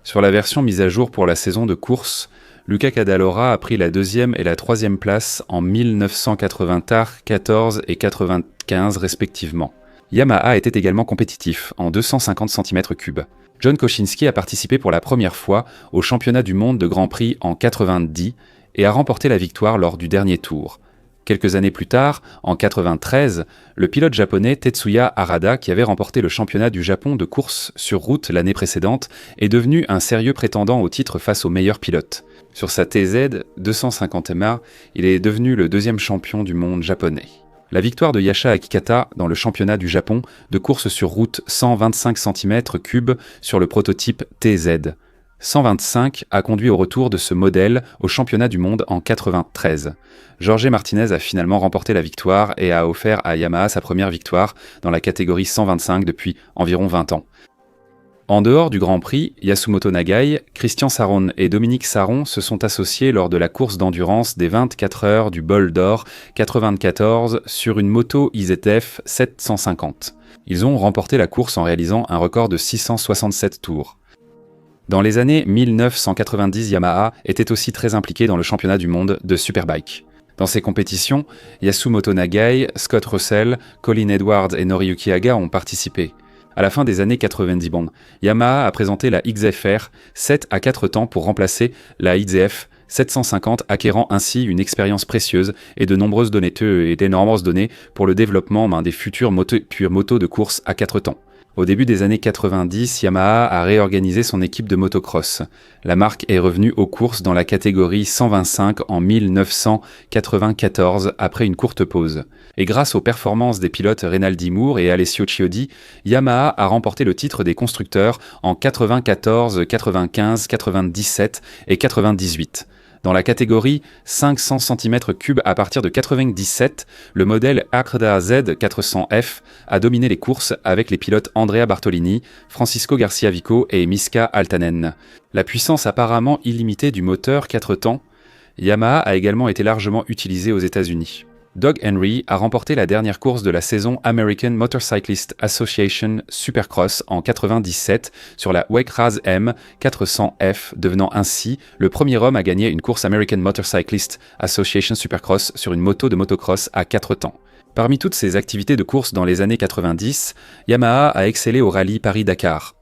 Sur la version mise à jour pour la saison de course, Luca Cadalora a pris la 2e et la 3e place en 1994 et 1995 respectivement. Yamaha était également compétitif en 250 cm3. John Kosinski a participé pour la première fois au championnat du monde de Grand Prix en 1990 et a remporté la victoire lors du dernier tour. Quelques années plus tard, en 1993, le pilote japonais Tetsuya Harada, qui avait remporté le championnat du Japon de course sur route l'année précédente, est devenu un sérieux prétendant au titre face aux meilleurs pilotes. Sur sa TZ 250MA, il est devenu le 2e champion du monde japonais. La victoire de Yasha Akikata dans le championnat du Japon de course sur route 125 cm3 sur le prototype TZ 125 a conduit au retour de ce modèle au championnat du monde en 1993. Jorge Martinez a finalement remporté la victoire et a offert à Yamaha sa première victoire dans la catégorie 125 depuis environ 20 ans. En dehors du Grand Prix, Yasumoto Nagai, Christian Saron et Dominique Saron se sont associés lors de la course d'endurance des 24 heures du Bol d'Or 94 sur une moto IZF 750. Ils ont remporté la course en réalisant un record de 667 tours. Dans les années 1990, Yamaha était aussi très impliqué dans le championnat du monde de Superbike. Dans ces compétitions, Yasumoto Nagai, Scott Russell, Colin Edwards et Noriyuki Haga ont participé. À la fin des années 90, Yamaha a présenté la XFR 7 à 4 temps pour remplacer la IZF 750, acquérant ainsi une expérience précieuse et de nombreuses données pour le développement des futures motos de course à 4 temps. Au début des années 90, Yamaha a réorganisé son équipe de motocross. La marque est revenue aux courses dans la catégorie 125 en 1994 après une courte pause. Et grâce aux performances des pilotes Renaldi Moore et Alessio Chiodi, Yamaha a remporté le titre des constructeurs en 94, 95, 97 et 98. Dans la catégorie 500 cm3 à partir de 97, le modèle Akrda Z400F a dominé les courses avec les pilotes Andrea Bartolini, Francisco Garcia Vico et Miska Altanen. La puissance apparemment illimitée du moteur 4 temps, Yamaha a également été largement utilisée aux États-Unis. Doug Henry a remporté la dernière course de la saison American Motorcyclist Association Supercross en 97 sur la WEC-Raz M 400F, devenant ainsi le premier homme à gagner une course American Motorcyclist Association Supercross sur une moto de motocross à 4 temps. Parmi toutes ses activités de course dans les années 90, Yamaha a excellé au rallye Paris-Dakar.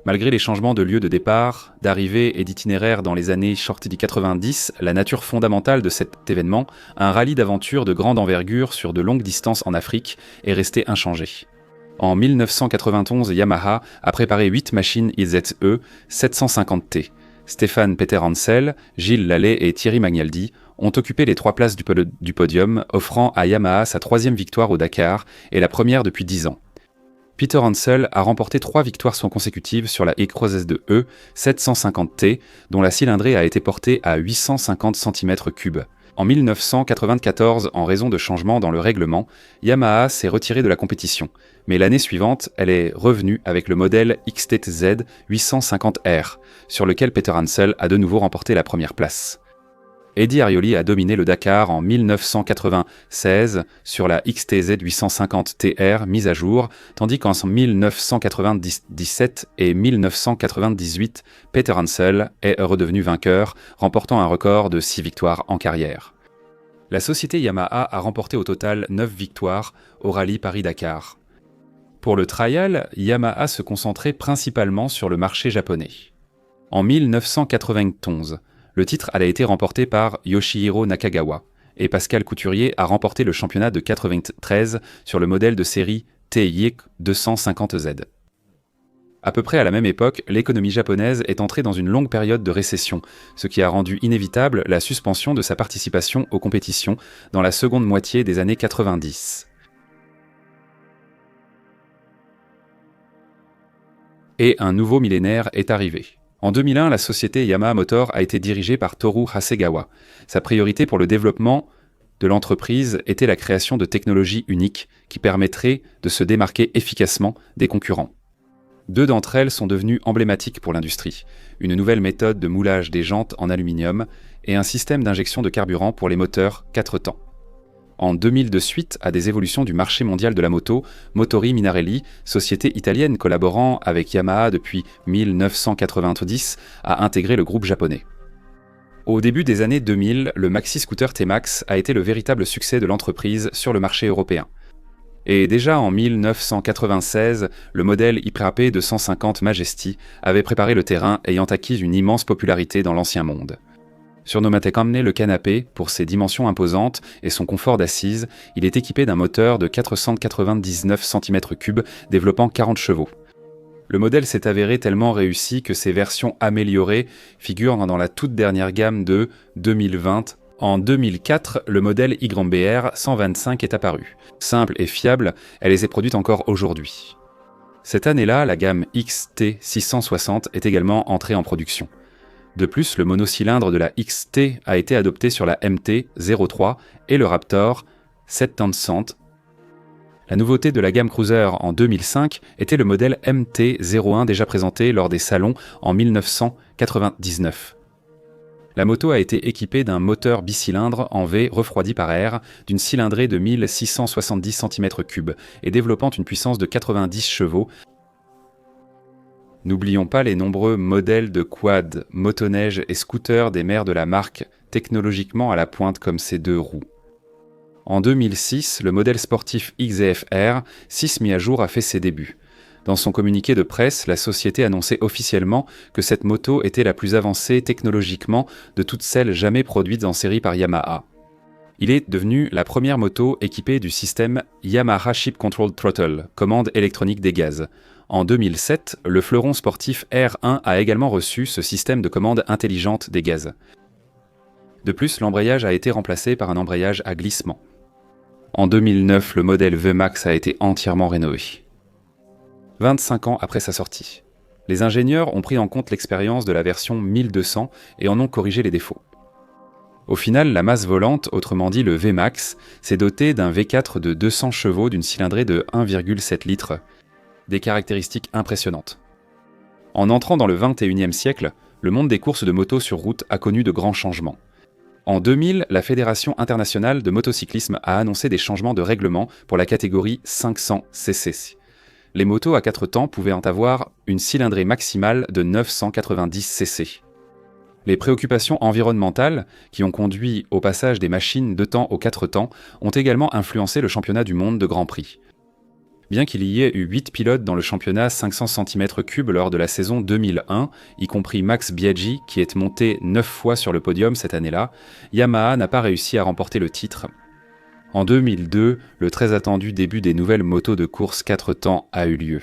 Malgré les changements de lieu de départ, d'arrivée et d'itinéraire dans les années shorty 90, la nature fondamentale de cet événement, un rallye d'aventure de grande envergure sur de longues distances en Afrique, est resté inchangé. En 1991, Yamaha a préparé 8 machines IZE 750T. Stéphane Peter-Hansel, Gilles Lallet et Thierry Magnaldi ont occupé les 3 places du podium, offrant à Yamaha sa 3e victoire au Dakar et la première depuis 10 ans. Peter Hansel a remporté 3 victoires consécutives sur la E-Cross S2E 750T, dont la cylindrée a été portée à 850 cm3. En 1994, en raison de changements dans le règlement, Yamaha s'est retirée de la compétition, mais l'année suivante, elle est revenue avec le modèle XTZ 850R, sur lequel Peter Hansel a de nouveau remporté la première place. Eddie Arioli a dominé le Dakar en 1996 sur la XTZ 850 TR mise à jour, tandis qu'en 1997 et 1998, Peter Hansel est redevenu vainqueur, remportant un record de 6 victoires en carrière. La société Yamaha a remporté au total 9 victoires au rallye Paris-Dakar. Pour le trial, Yamaha se concentrait principalement sur le marché japonais. En 1991, le titre a été remporté par Yoshihiro Nakagawa, et Pascal Couturier a remporté le championnat de 93 sur le modèle de série TI 250Z. À peu près à la même époque, l'économie japonaise est entrée dans une longue période de récession, ce qui a rendu inévitable la suspension de sa participation aux compétitions dans la seconde moitié des années 90. Et un nouveau millénaire est arrivé. En 2001, la société Yamaha Motor a été dirigée par Toru Hasegawa. Sa priorité pour le développement de l'entreprise était la création de technologies uniques qui permettraient de se démarquer efficacement des concurrents. 2 d'entre elles sont devenues emblématiques pour l'industrie. Une nouvelle méthode de moulage des jantes en aluminium et un système d'injection de carburant pour les moteurs 4 temps. En 2002, suite à des évolutions du marché mondial de la moto, Motori Minarelli, société italienne collaborant avec Yamaha depuis 1990, a intégré le groupe japonais. Au début des années 2000, le maxi-scooter T-Max a été le véritable succès de l'entreprise sur le marché européen. Et déjà en 1996, le modèle YP 250 Majesty avait préparé le terrain, ayant acquis une immense popularité dans l'ancien monde. Surnommé comme le canapé pour ses dimensions imposantes et son confort d'assise, il est équipé d'un moteur de 499 cm3 développant 40 chevaux. Le modèle s'est avéré tellement réussi que ses versions améliorées figurent dans la toute dernière gamme de 2020. En 2004, le modèle YBR 125 est apparu. Simple et fiable, elle est produite encore aujourd'hui. Cette année-là, la gamme XT660 est également entrée en production. De plus, le monocylindre de la XT a été adopté sur la MT-03 et le Raptor 700. La nouveauté de la gamme Cruiser en 2005 était le modèle MT-01 déjà présenté lors des salons en 1999. La moto a été équipée d'un moteur bicylindre en V refroidi par air, d'une cylindrée de 1670 cm3 et développant une puissance de 90 chevaux. N'oublions pas les nombreux modèles de quad, motoneige et scooters des mères de la marque, technologiquement à la pointe comme ces 2 roues. En 2006, le modèle sportif XZF-R, 6 mis à jour, a fait ses débuts. Dans son communiqué de presse, la société annonçait officiellement que cette moto était la plus avancée technologiquement de toutes celles jamais produites en série par Yamaha. Il est devenu la première moto équipée du système Yamaha Ship Control Throttle, commande électronique des gaz. En 2007, le fleuron sportif R1 a également reçu ce système de commande intelligente des gaz. De plus, l'embrayage a été remplacé par un embrayage à glissement. En 2009, le modèle VMAX a été entièrement rénové. 25 ans après sa sortie, les ingénieurs ont pris en compte l'expérience de la version 1200 et en ont corrigé les défauts. Au final, la masse volante, autrement dit le VMAX, s'est dotée d'un V4 de 200 chevaux d'une cylindrée de 1,7 litres. Des caractéristiques impressionnantes. En entrant dans le XXIe siècle, le monde des courses de moto sur route a connu de grands changements. En 2000, la Fédération internationale de motocyclisme a annoncé des changements de règlement pour la catégorie 500 cc. Les motos à 4 temps pouvaient en avoir une cylindrée maximale de 990 cc. Les préoccupations environnementales, qui ont conduit au passage des machines 2 temps aux 4 temps, ont également influencé le championnat du monde de Grand Prix. Bien qu'il y ait eu 8 pilotes dans le championnat 500 cm3 lors de la saison 2001, y compris Max Biaggi qui est monté 9 fois sur le podium cette année-là, Yamaha n'a pas réussi à remporter le titre. En 2002, le très attendu début des nouvelles motos de course 4 temps a eu lieu.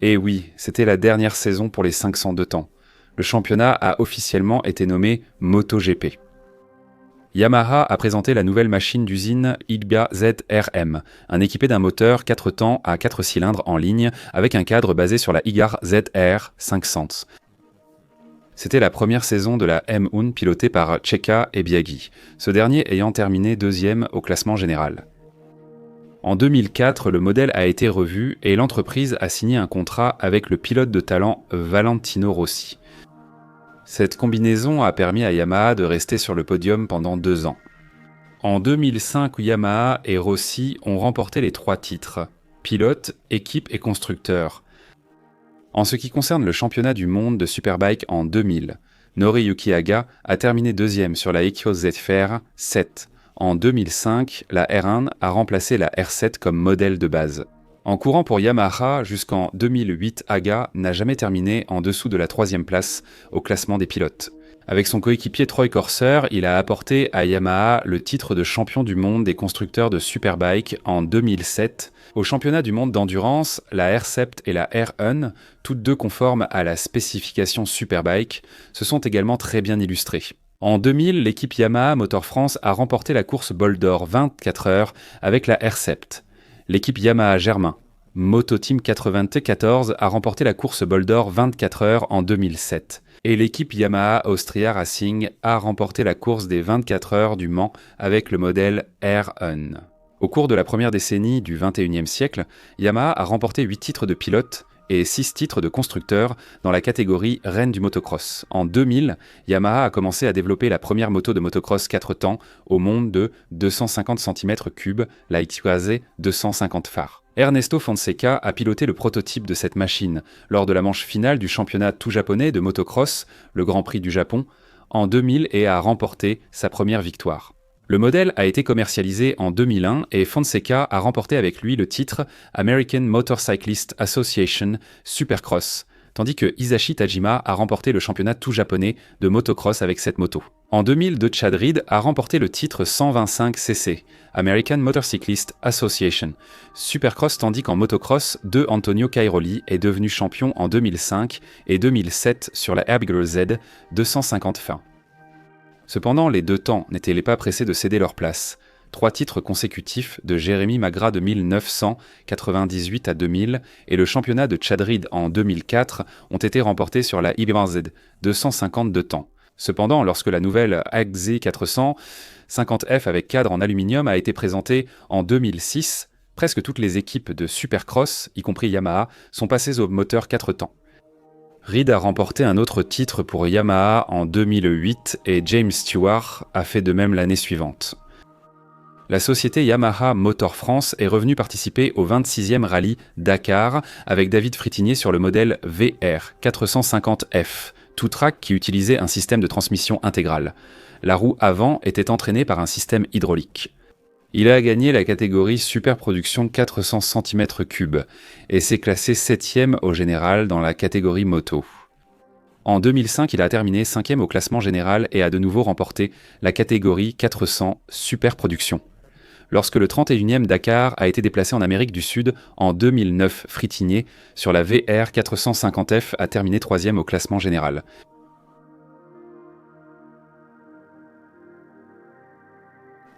Et oui, c'était la dernière saison pour les 502 temps. Le championnat a officiellement été nommé MotoGP. Yamaha a présenté la nouvelle machine d'usine IGA ZRM, un équipé d'un moteur 4 temps à 4 cylindres en ligne avec un cadre basé sur la IGAR ZR 500. C'était la première saison de la M1 pilotée par Checa et Biaggi, ce dernier ayant terminé 2e au classement général. En 2004, le modèle a été revu et l'entreprise a signé un contrat avec le pilote de talent Valentino Rossi. Cette combinaison a permis à Yamaha de rester sur le podium pendant 2 ans. En 2005, Yamaha et Rossi ont remporté les 3 titres, pilote, équipe et constructeur. En ce qui concerne le championnat du monde de Superbike en 2000, Noriyuki Haga a terminé 2e sur la Ekyo ZFR 7. En 2005, la R1 a remplacé la R7 comme modèle de base. En courant pour Yamaha jusqu'en 2008, Haga n'a jamais terminé en dessous de la 3e place au classement des pilotes. Avec son coéquipier Troy Corser, il a apporté à Yamaha le titre de champion du monde des constructeurs de Superbike en 2007. Au championnat du monde d'endurance, la R7 et la R1, toutes deux conformes à la spécification Superbike, se sont également très bien illustrées. En 2000, l'équipe Yamaha Motor France a remporté la course Bol d'Or 24 heures avec la R7. L'équipe Yamaha Germain, Moto Team 94, a remporté la course Bol d'Or 24 heures en 2007. Et l'équipe Yamaha Austria Racing a remporté la course des 24 heures du Mans avec le modèle R1. Au cours de la première décennie du XXIe siècle, Yamaha a remporté 8 titres de pilote et 6 titres de constructeur dans la catégorie reine du motocross. En 2000, Yamaha a commencé à développer la première moto de motocross 4 temps au monde de 250 cm3, la XYZ 250 phares. Ernesto Fonseca a piloté le prototype de cette machine lors de la manche finale du championnat tout japonais de motocross, le Grand Prix du Japon, en 2000 et a remporté sa première victoire. Le modèle a été commercialisé en 2001 et Fonseca a remporté avec lui le titre American Motorcyclist Association Supercross, tandis que Hisashi Tajima a remporté le championnat tout japonais de motocross avec cette moto. En 2002, Chad Reed a remporté le titre 125cc, American Motorcyclist Association Supercross, tandis qu'en motocross, Antonio Cairoli est devenu champion en 2005 et 2007 sur la Abigail Z 250 fin. Cependant, les 2 temps n'étaient pas pressés de céder leur place. 3 titres consécutifs de Jérémy Magra de 1998 à 2000 et le championnat de Chad Reed en 2004 ont été remportés sur la IBZ 252 temps. Cependant, lorsque la nouvelle AXZ 400 50F avec cadre en aluminium a été présentée en 2006, presque toutes les équipes de Supercross, y compris Yamaha, sont passées au moteur 4 temps. Reed a remporté un autre titre pour Yamaha en 2008 et James Stewart a fait de même l'année suivante. La société Yamaha Motor France est revenue participer au 26e rallye Dakar avec David Fritinier sur le modèle VR 450F, tout-track qui utilisait un système de transmission intégrale. La roue avant était entraînée par un système hydraulique. Il a gagné la catégorie Superproduction 400 cm3 et s'est classé 7e au général dans la catégorie moto. En 2005, il a terminé 5e au classement général et a de nouveau remporté la catégorie 400 Superproduction. lorsque le 31e Dakar a été déplacé en Amérique du Sud en 2009. Fritinier, sur la VR 450F, a terminé 3e au classement général.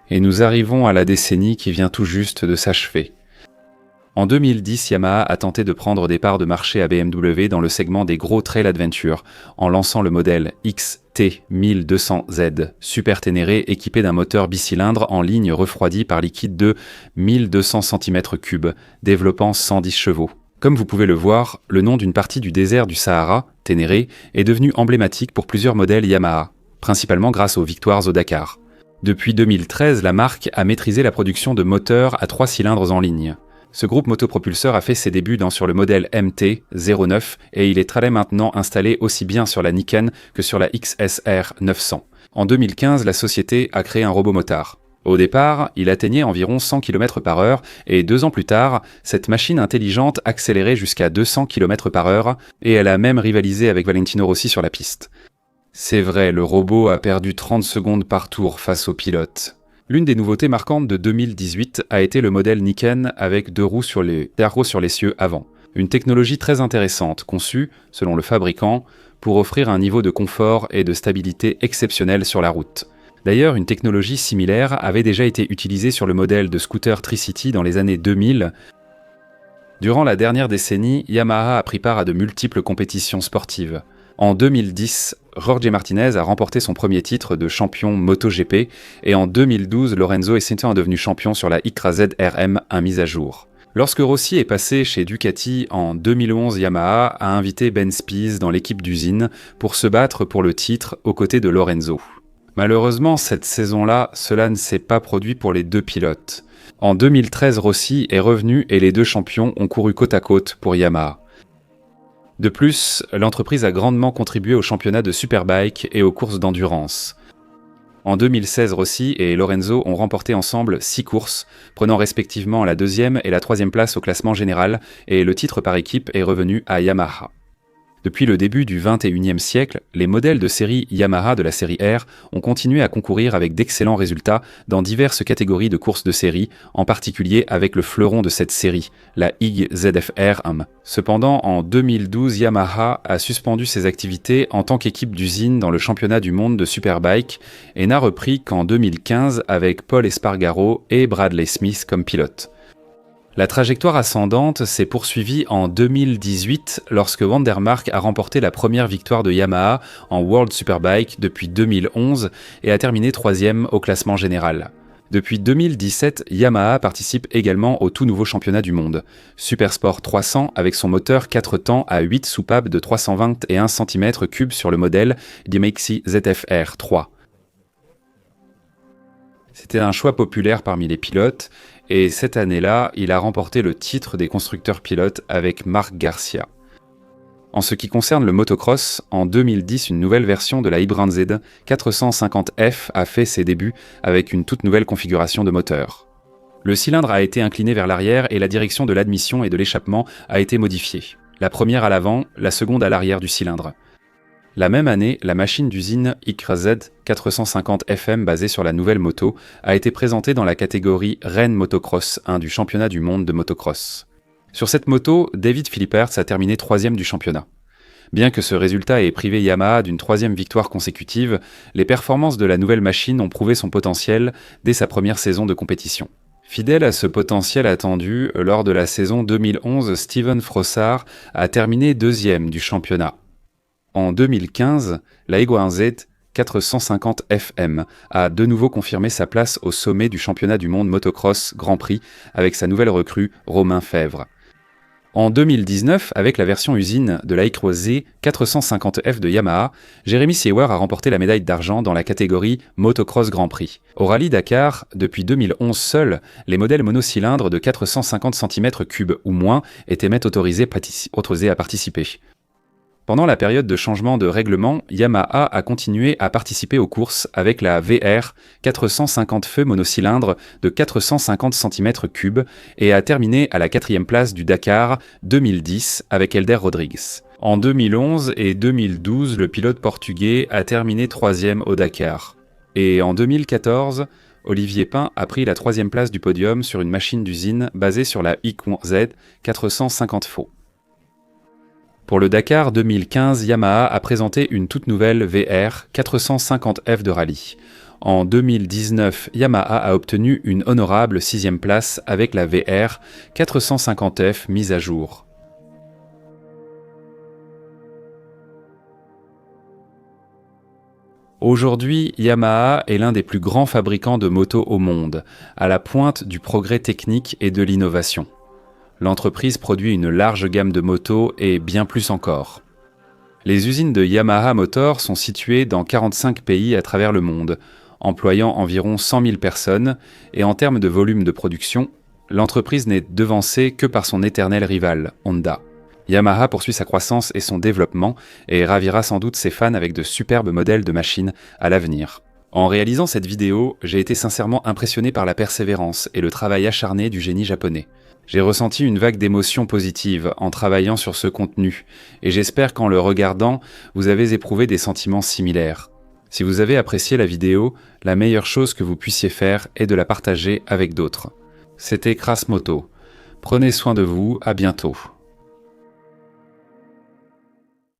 Et nous arrivons à la décennie qui vient tout juste de s'achever. En 2010, Yamaha a tenté de prendre des parts de marché à BMW dans le segment des gros trail adventure, en lançant le modèle XT1200Z, super ténéré équipé d'un moteur bicylindre en ligne refroidi par liquide de 1200 cm3, développant 110 chevaux. Comme vous pouvez le voir, le nom d'une partie du désert du Sahara, Ténéré, est devenu emblématique pour plusieurs modèles Yamaha, principalement grâce aux victoires au Dakar. Depuis 2013, la marque a maîtrisé la production de moteurs à 3 cylindres en ligne. Ce groupe motopropulseur a fait ses débuts sur le modèle MT-09 et il est très maintenant installé aussi bien sur la Niken que sur la XSR 900. En 2015, la société a créé un robot motard. Au départ, il atteignait environ 100 km/h et 2 ans plus tard, cette machine intelligente accélérait jusqu'à 200 km/h et elle a même rivalisé avec Valentino Rossi sur la piste. C'est vrai, le robot a perdu 30 secondes par tour face au pilote. L'une des nouveautés marquantes de 2018 a été le modèle Niken avec 2 roues sur l'essieu avant. Une technologie très intéressante, conçue, selon le fabricant, pour offrir un niveau de confort et de stabilité exceptionnel sur la route. D'ailleurs, une technologie similaire avait déjà été utilisée sur le modèle de scooter Tricity dans les années 2000. Durant la dernière décennie, Yamaha a pris part à de multiples compétitions sportives. En 2010, Jorge Martinez a remporté son premier titre de champion MotoGP et en 2012, Lorenzo Essento est devenu champion sur la Icra ZRM, un mise à jour. Lorsque Rossi est passé chez Ducati en 2011, Yamaha a invité Ben Spies dans l'équipe d'usine pour se battre pour le titre aux côtés de Lorenzo. Malheureusement, cette saison-là, cela ne s'est pas produit pour les deux pilotes. En 2013, Rossi est revenu et les deux champions ont couru côte à côte pour Yamaha. De plus, l'entreprise a grandement contribué au championnat de Superbike et aux courses d'endurance. En 2016, Rossi et Lorenzo ont remporté ensemble 6 courses, prenant respectivement la 2e et la 3e place au classement général, et le titre par équipe est revenu à Yamaha. Depuis le début du XXIe siècle, les modèles de série Yamaha de la série R ont continué à concourir avec d'excellents résultats dans diverses catégories de courses de série, en particulier avec le fleuron de cette série, la IG ZF-R. Cependant, en 2012, Yamaha a suspendu ses activités en tant qu'équipe d'usine dans le championnat du monde de Superbike et n'a repris qu'en 2015 avec Paul Espargaro et Bradley Smith comme pilotes. La trajectoire ascendante s'est poursuivie en 2018 lorsque Vandermark a remporté la première victoire de Yamaha en World Superbike depuis 2011 et a terminé 3e au classement général. Depuis 2017, Yamaha participe également au tout nouveau championnat du monde, Supersport 300 avec son moteur 4 temps à 8 soupapes de 321 cm3 sur le modèle Dimexi ZF-R 3. C'était un choix populaire parmi les pilotes, et cette année-là, il a remporté le titre des constructeurs pilotes avec Marc Garcia. En ce qui concerne le motocross, en 2010, une nouvelle version de la Ibranzed 450F a fait ses débuts avec une toute nouvelle configuration de moteur. Le cylindre a été incliné vers l'arrière et la direction de l'admission et de l'échappement a été modifiée. La première à l'avant, la seconde à l'arrière du cylindre. La même année, la machine d'usine Icra Z 450 FM basée sur la nouvelle moto a été présentée dans la catégorie Rennes Motocross 1 du championnat du monde de motocross. Sur cette moto, David Philipperts a terminé 3e du championnat. Bien que ce résultat ait privé Yamaha d'une 3e victoire consécutive, les performances de la nouvelle machine ont prouvé son potentiel dès sa première saison de compétition. Fidèle à ce potentiel attendu, lors de la saison 2011, Steven Frossard a terminé 2e du championnat. En 2015, la Ibranzed 450 FM a de nouveau confirmé sa place au sommet du championnat du monde motocross Grand Prix avec sa nouvelle recrue Romain Fèvre. En 2019, avec la version usine de la Icra Z 450F de Yamaha, Jeremy Seewer a remporté la médaille d'argent dans la catégorie Motocross Grand Prix. Au Rallye Dakar, depuis 2011 seuls, les modèles monocylindres de 450 cm3 ou moins étaient autorisés à participer. Pendant la période de changement de règlement, Yamaha a continué à participer aux courses avec la VR 450 feux monocylindre de 450 cm3 et a terminé à la 4e place du Dakar 2010 avec Helder Rodrigues. En 2011 et 2012, le pilote portugais a terminé 3e au Dakar. Et en 2014, Olivier Pain a pris la 3e place du podium sur une machine d'usine basée sur la IQ Z 450 Faux. Pour le Dakar 2015, Yamaha a présenté une toute nouvelle VR 450F de rallye. En 2019, Yamaha a obtenu une honorable 6e place avec la VR 450F mise à jour. Aujourd'hui, Yamaha est l'un des plus grands fabricants de motos au monde, à la pointe du progrès technique et de l'innovation. L'entreprise produit une large gamme de motos et bien plus encore. Les usines de Yamaha Motor sont situées dans 45 pays à travers le monde, employant environ 100 000 personnes, et en termes de volume de production, l'entreprise n'est devancée que par son éternel rival, Honda. Yamaha poursuit sa croissance et son développement et ravira sans doute ses fans avec de superbes modèles de machines à l'avenir. En réalisant cette vidéo, j'ai été sincèrement impressionné par la persévérance et le travail acharné du génie japonais. J'ai ressenti une vague d'émotions positives en travaillant sur ce contenu, et j'espère qu'en le regardant, vous avez éprouvé des sentiments similaires. Si vous avez apprécié la vidéo, la meilleure chose que vous puissiez faire est de la partager avec d'autres. C'était Crass Moto. Prenez soin de vous, à bientôt.